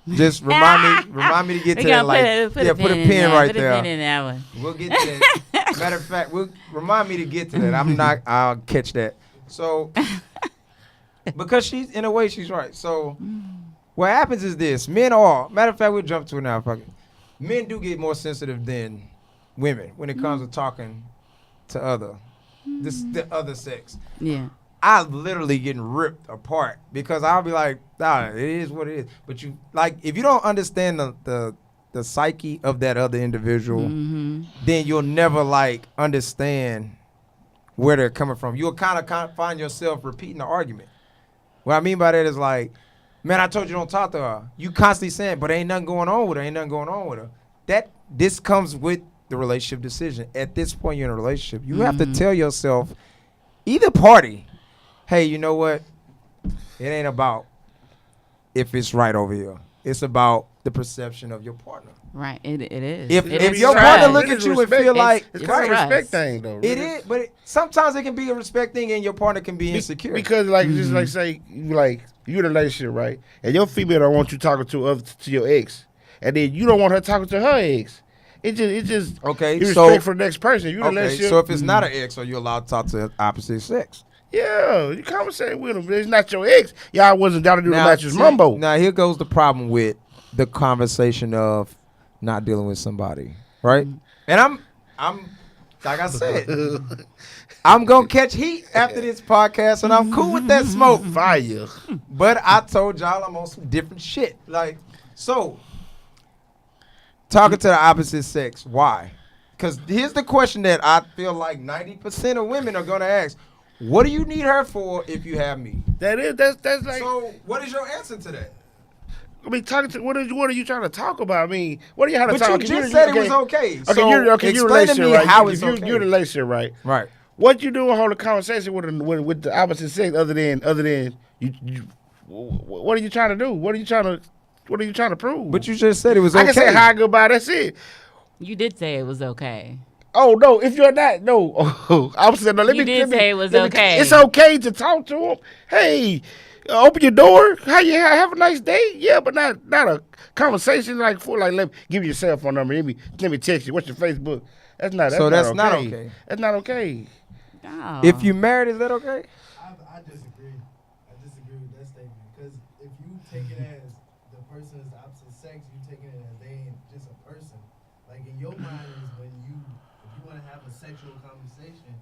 [SPEAKER 2] Just remind me to get to
[SPEAKER 3] We
[SPEAKER 2] that.
[SPEAKER 3] gotta
[SPEAKER 2] Like,
[SPEAKER 3] put a
[SPEAKER 2] put a
[SPEAKER 3] pin in
[SPEAKER 2] pin
[SPEAKER 3] that.
[SPEAKER 2] right
[SPEAKER 3] Put a
[SPEAKER 2] there.
[SPEAKER 3] pin in that one.
[SPEAKER 2] We'll get to that. Matter of fact, remind me to get to that. I'll catch that. So, because she's, in a way, she's right. So, what happens is this. Men are, matter of fact, we'll jump to it now. Fuck it. Men do get more sensitive than women when it comes to talking to the other sex.
[SPEAKER 3] Yeah.
[SPEAKER 2] I'm literally getting ripped apart because I'll be like, nah, it is what it is. But you, like, if you don't understand the psyche of that other individual, then you'll never like understand where they're coming from. You'll kind of find yourself repeating the argument. What I mean by that is like, man, I told you don't talk to her. You constantly saying, but ain't nothing going on with her. Ain't nothing going on with her. This comes with the relationship decision. At this point, you're in a relationship. You have to tell yourself, either party, hey, you know what? It ain't about if it's right over here. It's about the perception of your partner.
[SPEAKER 3] Right. It is.
[SPEAKER 2] If
[SPEAKER 3] It
[SPEAKER 2] if
[SPEAKER 3] is
[SPEAKER 2] your
[SPEAKER 3] trust.
[SPEAKER 2] partner look
[SPEAKER 1] It
[SPEAKER 2] at
[SPEAKER 1] is
[SPEAKER 2] you and
[SPEAKER 1] respect.
[SPEAKER 2] feel like
[SPEAKER 1] It's
[SPEAKER 3] It's
[SPEAKER 1] kind of a
[SPEAKER 3] trust.
[SPEAKER 1] respect thing, though.
[SPEAKER 2] it is, but sometimes it can be a respect thing, and your partner can be insecure.
[SPEAKER 1] Because, like, just like say, like you in a relationship, right? And your female don't want you talking to your ex, and then you don't want her talking to her ex. It just
[SPEAKER 2] Okay,
[SPEAKER 1] you
[SPEAKER 2] so-
[SPEAKER 1] respect for the next person. You in a
[SPEAKER 2] Okay,
[SPEAKER 1] relationship.
[SPEAKER 2] so if it's not an ex, are you allowed to talk to opposite sex?
[SPEAKER 1] Yeah, you conversate with them. It's not your ex. Y'all wasn't down to do the matches
[SPEAKER 2] see,
[SPEAKER 1] mumbo.
[SPEAKER 2] Now here goes the problem with the conversation of not dealing with somebody, right? And I'm like I said, I'm gonna catch heat after this podcast, and I'm cool with that smoke.
[SPEAKER 1] Fire.
[SPEAKER 2] But I told y'all I'm on some different shit. Like, so talking to the opposite sex, why? Because here's the question that I feel like 90% of women are gonna ask: what do you need her for if you have me?
[SPEAKER 1] That's like.
[SPEAKER 2] So, what is your answer to that?
[SPEAKER 1] I mean, talking to what are you trying to talk about? I mean, what are you trying to
[SPEAKER 2] But
[SPEAKER 1] talk?
[SPEAKER 2] you just said it was okay.
[SPEAKER 1] Okay,
[SPEAKER 2] So
[SPEAKER 1] you're
[SPEAKER 2] explain to
[SPEAKER 1] relationship,
[SPEAKER 2] me
[SPEAKER 1] right?
[SPEAKER 2] how
[SPEAKER 1] You-
[SPEAKER 2] it's
[SPEAKER 1] you're,
[SPEAKER 2] okay.
[SPEAKER 1] You're in a relationship, right?
[SPEAKER 2] Right.
[SPEAKER 1] What you doing hold a conversation with the opposite sex other than you what are you trying to do? What are you trying to prove?
[SPEAKER 2] But you just said it was
[SPEAKER 1] I
[SPEAKER 2] okay.
[SPEAKER 1] can say hi, goodbye. That's it.
[SPEAKER 3] You did say it was okay.
[SPEAKER 1] Oh no! If you're not, no. I was saying, no.
[SPEAKER 3] You did say it was okay.
[SPEAKER 1] It's okay to talk to him. Hey, open your door. How you have a nice day? Yeah, but not a conversation like let me give you your cell phone number. Let me text you. What's your Facebook? That's not.
[SPEAKER 2] So that's not
[SPEAKER 1] okay.
[SPEAKER 2] okay.
[SPEAKER 1] That's not okay.
[SPEAKER 3] Oh.
[SPEAKER 2] If you married, is that okay?
[SPEAKER 4] I disagree. I disagree with that statement because if you take it as the person is the opposite sex, you take it as they ain't just a person. Like in your mind is when if you want to have a sexual conversation,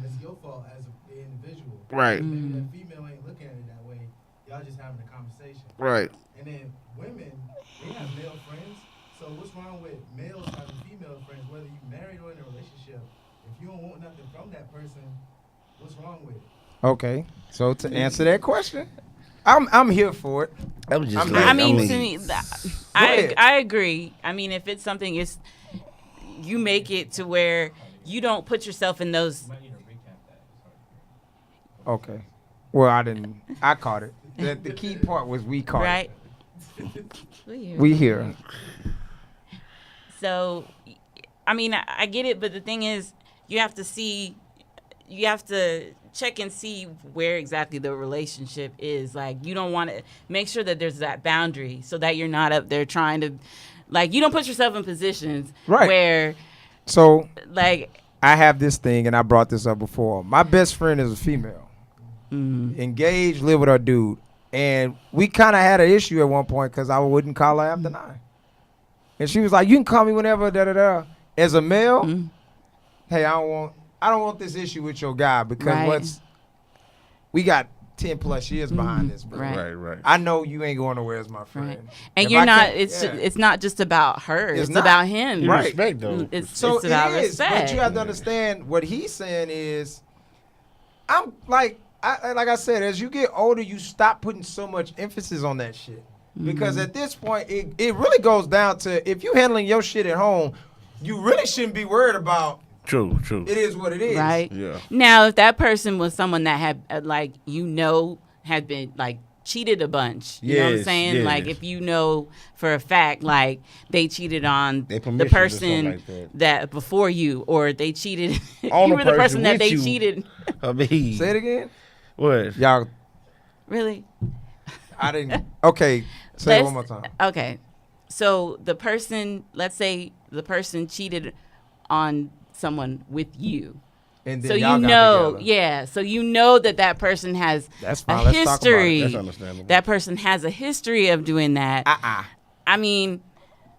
[SPEAKER 4] It's your fault as the individual.
[SPEAKER 1] Right.
[SPEAKER 4] Maybe that female ain't looking at it that way. Y'all just having a conversation.
[SPEAKER 1] Right.
[SPEAKER 4] And then women, they have male friends. So what's wrong with males having female friends, whether you married or in a relationship? If you don't want nothing from that person, what's wrong with it?
[SPEAKER 2] Okay, so to answer that question, I'm here for it.
[SPEAKER 1] I was just.
[SPEAKER 3] I mean, to
[SPEAKER 2] Go
[SPEAKER 3] me,
[SPEAKER 2] ahead.
[SPEAKER 3] I agree. I mean, if it's something, it's you make it to where you don't put yourself in those.
[SPEAKER 2] Okay, well I caught it. The key part was we caught
[SPEAKER 3] Right.
[SPEAKER 2] it. We here.
[SPEAKER 3] So, I mean, I get it, but the thing is, you have to check and see where exactly the relationship is. Like, you don't want to make sure that there's that boundary so that you're not up there trying to, like, you don't put yourself in positions
[SPEAKER 2] Right.
[SPEAKER 3] where,
[SPEAKER 2] So
[SPEAKER 3] like,
[SPEAKER 2] I have this thing, and I brought this up before. My best friend is a female, engaged, live with her dude, and we kind of had an issue at one point because I wouldn't call her after 9, and she was like, "You can call me whenever." Da da da. As a male, hey, I don't want this issue with your guy because
[SPEAKER 3] Right.
[SPEAKER 2] we got 10 plus years behind this, bro.
[SPEAKER 3] Right.
[SPEAKER 1] Right.
[SPEAKER 2] I know you ain't going nowhere as my friend.
[SPEAKER 3] right. And
[SPEAKER 2] If
[SPEAKER 3] you're
[SPEAKER 2] I
[SPEAKER 3] not,
[SPEAKER 2] can't-
[SPEAKER 3] it's
[SPEAKER 2] yeah.
[SPEAKER 3] it's not just about her.
[SPEAKER 2] It's
[SPEAKER 3] It's
[SPEAKER 2] not.
[SPEAKER 3] about him.
[SPEAKER 1] You
[SPEAKER 2] Right.
[SPEAKER 1] respect though.
[SPEAKER 3] It's
[SPEAKER 2] So
[SPEAKER 3] it's about
[SPEAKER 2] it is,
[SPEAKER 3] respect.
[SPEAKER 2] but you have to understand what he's saying is, I'm like I said, as you get older, you stop putting so much emphasis on that shit. Because at this point, it really goes down to if you handling your shit at home, you really shouldn't be worried about.
[SPEAKER 1] True.
[SPEAKER 2] It is what it is.
[SPEAKER 3] Right.
[SPEAKER 1] Yeah.
[SPEAKER 3] Now, if that person was someone that had, had been, like, cheated a bunch, you know what I'm
[SPEAKER 1] Yes,
[SPEAKER 3] saying?
[SPEAKER 1] yes.
[SPEAKER 3] Like, if you know for a fact, like, they cheated on
[SPEAKER 1] They
[SPEAKER 3] the
[SPEAKER 1] permissions or
[SPEAKER 3] person
[SPEAKER 1] something like
[SPEAKER 3] that before you, or they cheated,
[SPEAKER 1] On
[SPEAKER 3] you
[SPEAKER 1] the
[SPEAKER 3] were the
[SPEAKER 1] person
[SPEAKER 3] person that
[SPEAKER 1] with
[SPEAKER 3] they
[SPEAKER 1] you.
[SPEAKER 3] cheated.
[SPEAKER 1] I mean,
[SPEAKER 2] Say it again.
[SPEAKER 1] what?
[SPEAKER 2] Y'all,
[SPEAKER 3] Really?
[SPEAKER 2] I didn't. Okay. Say it
[SPEAKER 3] Let's-
[SPEAKER 2] one more time.
[SPEAKER 3] Okay. So the person, let's say the person cheated on someone with you.
[SPEAKER 2] And then
[SPEAKER 3] So
[SPEAKER 2] y'all
[SPEAKER 3] you
[SPEAKER 2] got
[SPEAKER 3] know,
[SPEAKER 2] together.
[SPEAKER 3] yeah. So you know that person has
[SPEAKER 2] That's
[SPEAKER 3] a
[SPEAKER 2] fine. Let's talk about it.
[SPEAKER 3] history.
[SPEAKER 1] That's understandable.
[SPEAKER 3] That person has a history of doing that. I mean,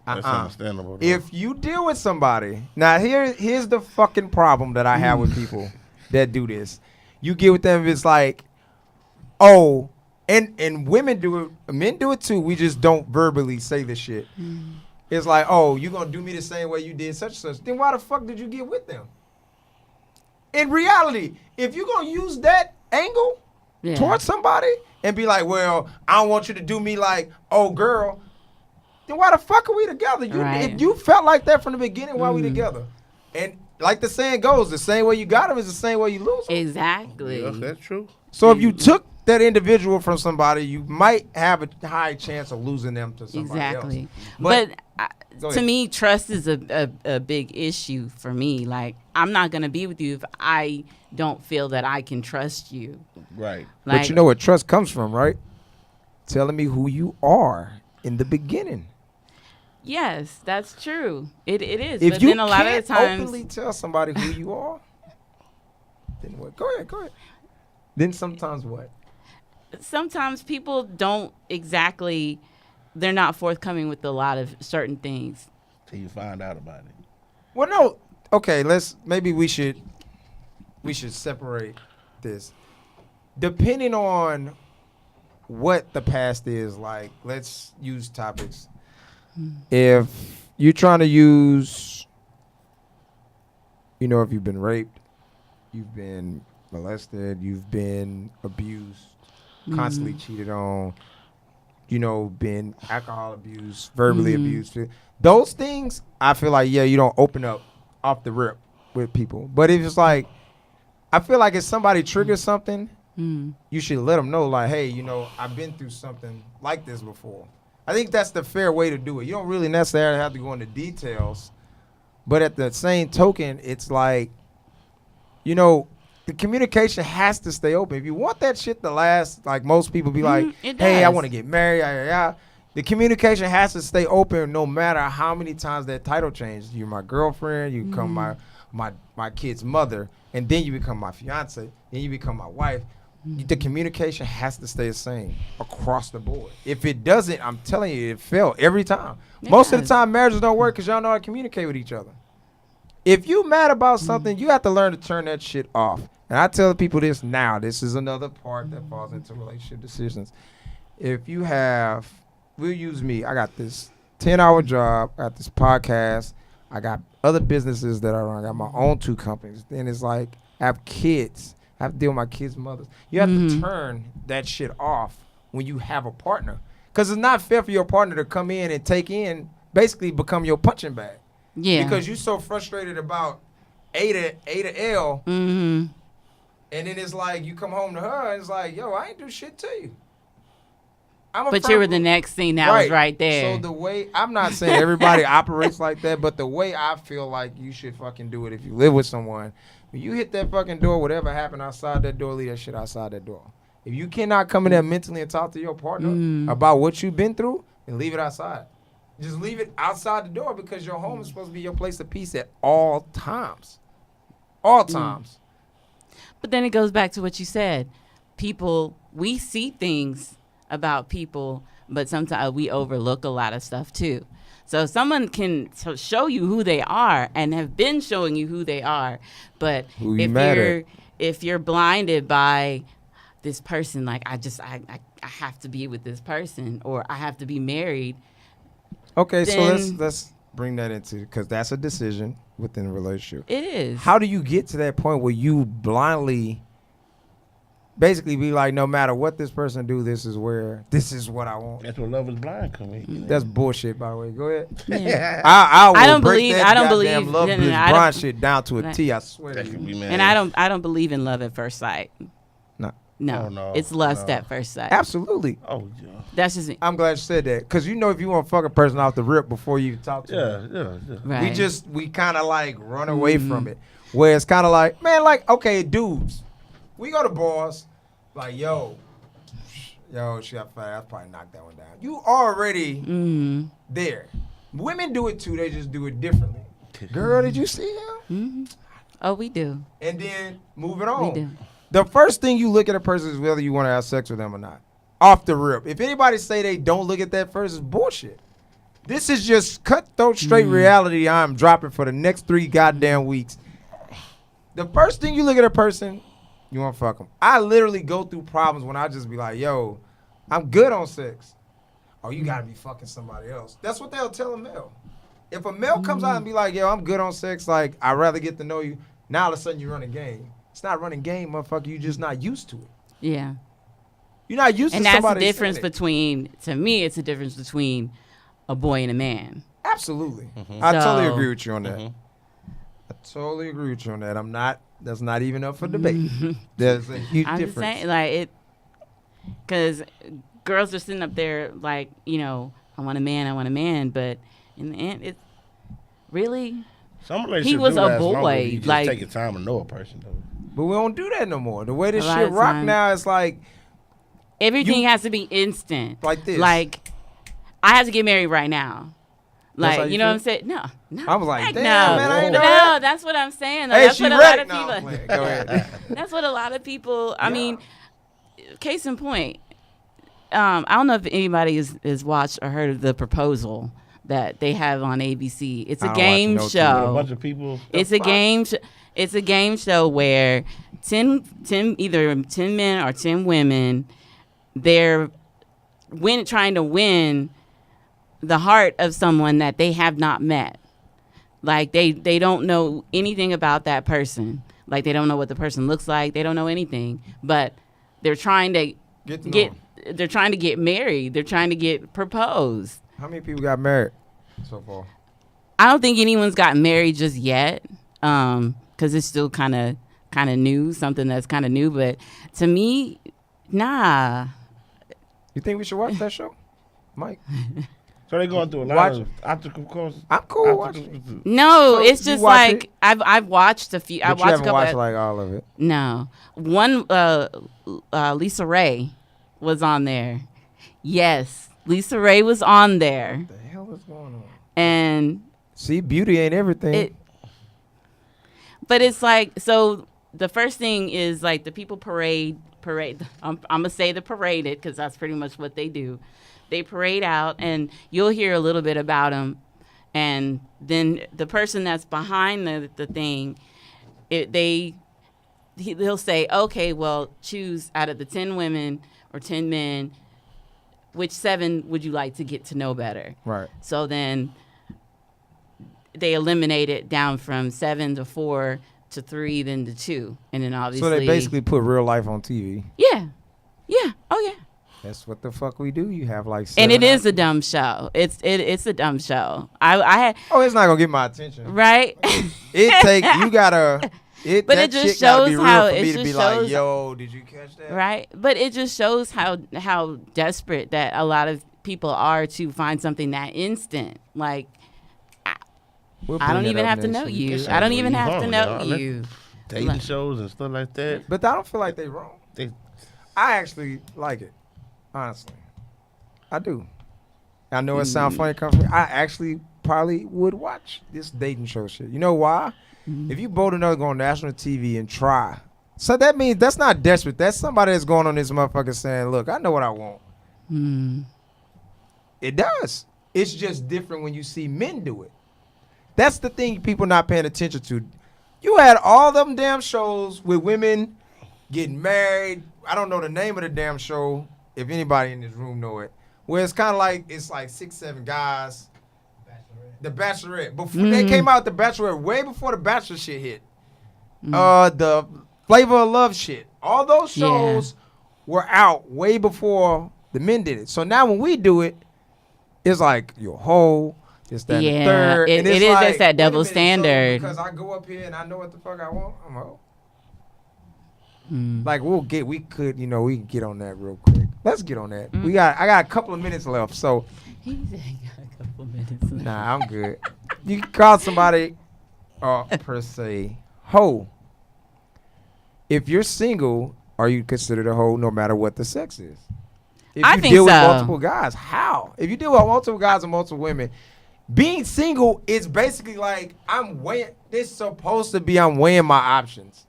[SPEAKER 1] That's understandable. Though.
[SPEAKER 2] If you deal with somebody, now here's the fucking problem that I have with people that do this. You get with them, it's like, oh, and women do it, men do it too. We just don't verbally say the shit. It's like, oh, you gonna do me the same way you did such and such. Then why the fuck did you get with them? In reality, if you gonna use that angle
[SPEAKER 3] yeah.
[SPEAKER 2] towards somebody and be like, well, I don't want you to do me like, oh girl, then why the fuck are we together?
[SPEAKER 3] Right.
[SPEAKER 2] If you felt like that from the beginning, why we together? And like the saying goes, the same way you got him is the same way you lose him.
[SPEAKER 3] Exactly.
[SPEAKER 1] yeah, that's true.
[SPEAKER 2] So if you took that individual from somebody, you might have a high chance of losing them to somebody
[SPEAKER 3] Exactly.
[SPEAKER 2] else.
[SPEAKER 3] But
[SPEAKER 2] Go
[SPEAKER 3] to
[SPEAKER 2] ahead.
[SPEAKER 3] me, trust is a big issue for me. Like, I'm not going to be with you if I don't feel that I can trust you.
[SPEAKER 1] Right.
[SPEAKER 3] Like,
[SPEAKER 2] But you know what trust comes from, right? Telling me who you are in the beginning.
[SPEAKER 3] yes, that's true. It is.
[SPEAKER 2] If
[SPEAKER 3] but
[SPEAKER 2] you
[SPEAKER 3] then a lot of
[SPEAKER 2] can't
[SPEAKER 3] the times,
[SPEAKER 2] openly tell somebody who you are, then what? Go ahead. Then sometimes what?
[SPEAKER 3] sometimes people don't exactly, they're not forthcoming with a lot of certain things.
[SPEAKER 1] Till you find out about it.
[SPEAKER 2] Well, no. Okay, maybe we should separate this. Depending on what the past is, like, let's use topics. If you're trying to use, if you've been raped, you've been molested, you've been abused, constantly cheated on, been alcohol abuse, verbally abused. Those things, I feel like, you don't open up off the rip with people. But if it's like, I feel like if somebody triggers something, you should let them know, like, hey, I've been through something like this before. I think that's the fair way to do it. You don't really necessarily have to go into details. But at the same token, it's like, the communication has to stay open. If you want that shit to last, like most people be like,
[SPEAKER 3] it
[SPEAKER 2] hey, I
[SPEAKER 3] does.
[SPEAKER 2] want to get married. The communication has to stay open no matter how many times that title changes. You're my girlfriend, you become my kid's mother, and then you become my fiance, then you become my wife. The communication has to stay the same across the board. If it doesn't, I'm telling you, it fails every time. Most of the
[SPEAKER 3] Yes.
[SPEAKER 2] time, marriages don't work because y'all know how to communicate with each other. if you mad about something, you have to learn to turn that shit off. And I tell people this now. This is another part that falls into relationship decisions. If you have, we'll use me. I got this 10-hour job. I got this podcast. I got other businesses that I run. I got my own 2 companies. Then it's like I have kids. I have to deal with my kids' mothers. You have to turn that shit off when you have a partner. Because it's not fair for your partner to come in and take in, basically become your punching bag.
[SPEAKER 3] Yeah.
[SPEAKER 2] Because you're so frustrated about A to L.
[SPEAKER 3] Mm-hmm.
[SPEAKER 2] And then it's like you come home to her and it's like, yo, I ain't do shit to you.
[SPEAKER 3] But you were the next thing that was right there.
[SPEAKER 2] So the way, I'm not saying everybody operates like that, but the way I feel like you should fucking do it if you live with someone, when you hit that fucking door, whatever happened outside that door, leave that shit outside that door. If you cannot come in there mentally and talk to your partner about what you've been through, then leave it outside. Just leave it outside the door because your home is supposed to be your place of peace at all times. All times.
[SPEAKER 3] But then it goes back to what you said. People, we see things about people, but sometimes we overlook a lot of stuff too. So someone can show you who they are and have been showing you who they are, but if you're blinded by this person, like I have to be with this person or I have to be married.
[SPEAKER 2] Okay, so let's bring that into, because that's a decision within a relationship.
[SPEAKER 3] It is.
[SPEAKER 2] How do you get to that point where you blindly basically be like, no matter what this person do, this is what I want?
[SPEAKER 1] That's where Love Is Blind come in.
[SPEAKER 2] That's bullshit, by the way. Go ahead.
[SPEAKER 3] Yeah.
[SPEAKER 2] I don't
[SPEAKER 3] believe
[SPEAKER 2] Love Is Blind shit down to a T. I swear to you.
[SPEAKER 3] And I don't believe in love at first sight. No,
[SPEAKER 1] oh, no,
[SPEAKER 3] it's lust at first sight.
[SPEAKER 2] Absolutely.
[SPEAKER 1] Oh yeah.
[SPEAKER 3] That's just me.
[SPEAKER 2] I'm glad you said that, because you know if you want to fuck a person off the rip before you talk to them.
[SPEAKER 1] Yeah.
[SPEAKER 3] Right.
[SPEAKER 2] We kind of like run away from it. Where it's kind of like, man, like, okay, dudes, we go to bars, like, yo, she got fat. I probably knocked that one down. You already there. Women do it too. They just do it differently. Girl, did you see him?
[SPEAKER 3] Oh, we do.
[SPEAKER 2] And then moving on.
[SPEAKER 3] We do.
[SPEAKER 2] The first thing you look at a person is whether you want to have sex with them or not. Off the rip. If anybody say they don't look at that first, it's bullshit. This is just cutthroat straight reality I'm dropping for the next 3 goddamn weeks. The first thing you look at a person, you want to fuck them. I literally go through problems when I just be like, yo, I'm good on sex. Oh, you got to be fucking somebody else. That's what they'll tell a male. If a male comes out and be like, yo, I'm good on sex, like, I'd rather get to know you, now all of a sudden you run a game. It's not running game, motherfucker. You just not used to it.
[SPEAKER 3] Yeah.
[SPEAKER 2] You're not used to somebody.
[SPEAKER 3] And that's the difference between, to me, it's the difference between a boy and a man.
[SPEAKER 2] Absolutely. I totally agree with you on that. I totally agree with you on that. That's not even up for debate. There's a huge
[SPEAKER 3] I'm
[SPEAKER 2] difference.
[SPEAKER 3] just saying, like, it, because girls are sitting up there like, you know, I want a man, but in the end, it's really,
[SPEAKER 1] Some relationships
[SPEAKER 3] he was
[SPEAKER 1] do
[SPEAKER 3] a
[SPEAKER 1] last longer
[SPEAKER 3] boy,
[SPEAKER 1] if you just
[SPEAKER 3] like-
[SPEAKER 1] taking time to know a person though.
[SPEAKER 2] But we don't do that no more. The way this
[SPEAKER 3] A lot
[SPEAKER 2] shit
[SPEAKER 3] of
[SPEAKER 2] rock
[SPEAKER 3] time.
[SPEAKER 2] now, it's like
[SPEAKER 3] everything has to be instant.
[SPEAKER 2] Like this.
[SPEAKER 3] Like, I have to get married right now.
[SPEAKER 2] That's how
[SPEAKER 3] Like,
[SPEAKER 2] you
[SPEAKER 3] you know what I'm
[SPEAKER 2] feel?
[SPEAKER 3] saying? No.
[SPEAKER 2] I was like,
[SPEAKER 3] heck
[SPEAKER 2] damn,
[SPEAKER 3] no.
[SPEAKER 2] man, I ain't
[SPEAKER 3] But
[SPEAKER 2] know that.
[SPEAKER 3] no, that's what I'm saying. Though.
[SPEAKER 2] Hey,
[SPEAKER 3] That's
[SPEAKER 2] she
[SPEAKER 3] what a
[SPEAKER 2] ready.
[SPEAKER 3] lot of
[SPEAKER 2] No, I'm
[SPEAKER 3] people.
[SPEAKER 2] playing. Go ahead.
[SPEAKER 3] That's what a lot of people. I
[SPEAKER 2] Yeah.
[SPEAKER 3] mean, case in point. I don't know if anybody has watched or heard of The Proposal that they have on ABC. It's
[SPEAKER 2] I
[SPEAKER 3] a
[SPEAKER 2] don't
[SPEAKER 3] game
[SPEAKER 2] watch no TV.
[SPEAKER 1] A
[SPEAKER 3] show.
[SPEAKER 1] bunch of people.
[SPEAKER 3] It's a game. It's a game show where 10 either 10 men or 10 women, they're trying to win the heart of someone that they have not met. Like they don't know anything about that person. Like they don't know what the person looks like. They don't know anything. But they're trying to they're trying to get married. They're trying to get proposed.
[SPEAKER 2] How many people got married so far?
[SPEAKER 3] I don't think anyone's got married just yet, because it's still kind of new, something that's kind of new. But to me, nah.
[SPEAKER 2] You think we should watch that show, Mike?
[SPEAKER 1] So they going through a lot
[SPEAKER 2] Watch
[SPEAKER 1] of obstacle courses.
[SPEAKER 2] I'm cool watching it.
[SPEAKER 3] No,
[SPEAKER 2] So
[SPEAKER 3] it's
[SPEAKER 2] you
[SPEAKER 3] just
[SPEAKER 2] watch
[SPEAKER 3] like
[SPEAKER 2] it?
[SPEAKER 3] I've watched a few. I
[SPEAKER 2] But you
[SPEAKER 3] watched a
[SPEAKER 2] haven't
[SPEAKER 3] couple.
[SPEAKER 2] watched like all of it.
[SPEAKER 3] No, one Lisa Ray was on there. Yes, Lisa Ray was on there,
[SPEAKER 2] What the hell is going on?
[SPEAKER 3] and
[SPEAKER 2] See, beauty ain't everything.
[SPEAKER 3] it. But it's like, so the first thing is like the people parade. I'm gonna say the paraded because that's pretty much what they do. They parade out, and you'll hear a little bit about them, and then the person that's behind the thing, he'll say, okay, well, choose out of the 10 women or 10 men, which 7 would you like to get to know better?
[SPEAKER 2] Right.
[SPEAKER 3] So then they eliminate it down from 7 to 4 to 3, then to 2, and then obviously.
[SPEAKER 2] So they basically put real life on TV.
[SPEAKER 3] Yeah. Oh yeah.
[SPEAKER 2] That's what the fuck we do. You have like.
[SPEAKER 3] And it is a dumb show. It's a dumb show. I had.
[SPEAKER 2] Oh, it's not gonna get my attention.
[SPEAKER 3] Right.
[SPEAKER 2] You gotta.
[SPEAKER 3] But it just shows how
[SPEAKER 2] for
[SPEAKER 3] it
[SPEAKER 2] me
[SPEAKER 3] just
[SPEAKER 2] to be
[SPEAKER 3] shows,
[SPEAKER 2] like, yo, did you catch that?
[SPEAKER 3] Right. But it just shows how desperate that a lot of people are to find something that instant. Like, I don't even have to know you. I don't even have to know you.
[SPEAKER 1] Dating shows and stuff like that.
[SPEAKER 2] But I don't feel like they wrong. I actually like it, honestly. I do. I know it sounds funny, coming from me. I actually probably would watch this dating show shit. You know why? If you bold enough to go on national TV and try, so that means that's not desperate. That's somebody that's going on this motherfucker saying, "Look, I know what I want." It does. It's just different when you see men do it. That's the thing people not paying attention to. You had all them damn shows with women getting married. I don't know the name of the damn show. If anybody in this room know it, where it's kind of like 6, 7 guys. The Bachelorette. Before they came out, the Bachelorette way before the Bachelor shit hit. The Flavor of Love shit. All those shows were out way before the men did it. So now when we do it, it's like you're a hoe. This, that, and the third.
[SPEAKER 3] It is like, just that double standard.
[SPEAKER 2] So because I go up here and I know what the fuck I want, I'm a hoe. Like we can get on that real quick. Let's get on that. I got a couple of minutes left, so.
[SPEAKER 3] He said he got a couple minutes left.
[SPEAKER 2] Nah, I'm good. You can call somebody, per se, hoe. If you're single, are you considered a hoe no matter what the sex is? If
[SPEAKER 3] I
[SPEAKER 2] you
[SPEAKER 3] think
[SPEAKER 2] deal with
[SPEAKER 3] so.
[SPEAKER 2] multiple guys, how? If you deal with multiple guys and multiple women, being single is basically like I'm weighing my options.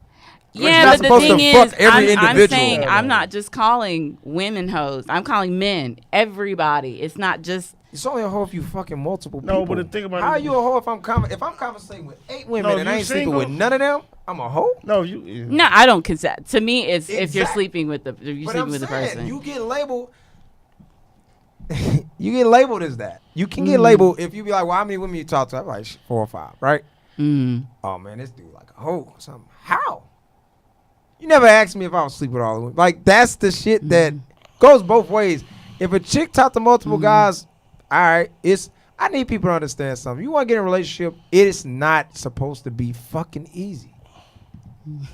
[SPEAKER 3] Yeah, but the thing is,
[SPEAKER 2] I'm
[SPEAKER 3] saying I'm not just calling women hoes. I'm calling men, everybody. It's not just.
[SPEAKER 2] It's only a hoe if you fucking multiple people.
[SPEAKER 1] No, but the thing about
[SPEAKER 2] how are you a hoe if I'm conversating with 8 women and I ain't sleeping with none of them? I'm a hoe.
[SPEAKER 1] No,
[SPEAKER 3] No, I don't consent. To me, it's if you're sleeping with the the person.
[SPEAKER 2] You get labeled. You get labeled as that. You can get labeled if you be like, well, how many women you talk to? I'm like 4 or 5, right? Oh man, this dude like a hoe or something. How? You never asked me if I was sleep with all of them. Like that's the shit that goes both ways. If a chick talk to multiple guys, all right, I need people to understand something. You want to get in a relationship, it is not supposed to be fucking easy.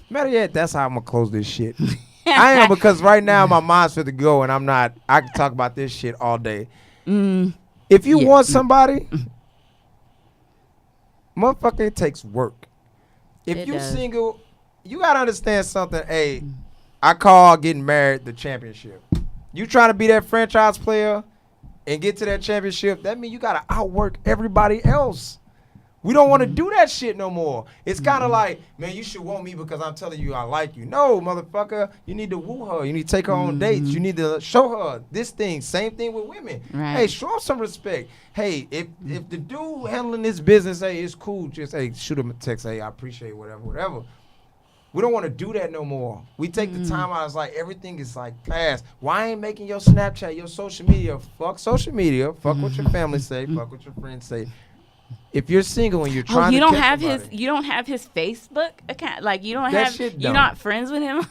[SPEAKER 2] Matter yet, that's how I'm gonna close this shit. I am, because right now my mind's fit to go and I'm not. I can talk about this shit all day. If you want somebody, motherfucker, it takes work. If you're single, you gotta understand something. Hey, I call getting married the championship. You trying to be that franchise player and get to that championship, that means you gotta outwork everybody else. We don't want to do that shit no more. It's kind of like, man, you should want me because I'm telling you I like you. No, motherfucker, you need to woo her. You need to take her on dates. You need to show her this thing. Same thing with women.
[SPEAKER 3] Right.
[SPEAKER 2] Hey, show them some respect. Hey, if the dude handling this business, hey, it's cool. Just, hey, shoot him a text. Hey, I appreciate whatever. We don't want to do that no more. We take the time out. It's like everything is like fast. Why ain't making your Snapchat, your social media? Fuck social media. Fuck what your family say. Fuck what your friends say. If you're single and you're trying
[SPEAKER 3] you
[SPEAKER 2] to
[SPEAKER 3] don't
[SPEAKER 2] catch
[SPEAKER 3] have
[SPEAKER 2] somebody,
[SPEAKER 3] you don't have his Facebook account. Like you don't
[SPEAKER 2] That
[SPEAKER 3] have.
[SPEAKER 2] shit
[SPEAKER 3] You're
[SPEAKER 2] dumb.
[SPEAKER 3] not friends with him.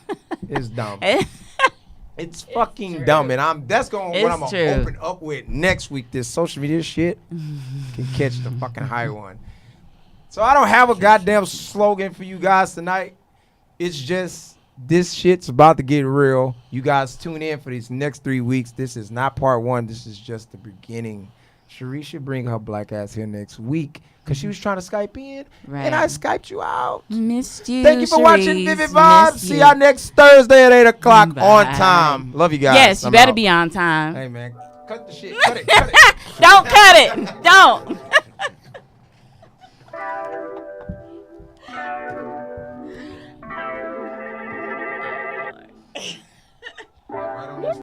[SPEAKER 2] it's dumb. It's fucking dumb, and that's what I'm gonna open up with next week. This social media shit can catch the fucking high one. So I don't have a goddamn slogan for you guys tonight. It's just this shit's about to get real. You guys tune in for these next 3 weeks. This is not part 1. This is just the beginning. Cherie should bring her black ass here next week because she was trying to Skype in, and I Skyped you out.
[SPEAKER 3] Missed you.
[SPEAKER 2] Thank you for watching Vivid Vibes. See y'all next Thursday at 8 o'clock on time. Love you guys.
[SPEAKER 3] Yes, you better be on time.
[SPEAKER 2] Hey, man. Cut the shit. Cut it.
[SPEAKER 3] Don't cut it. Don't.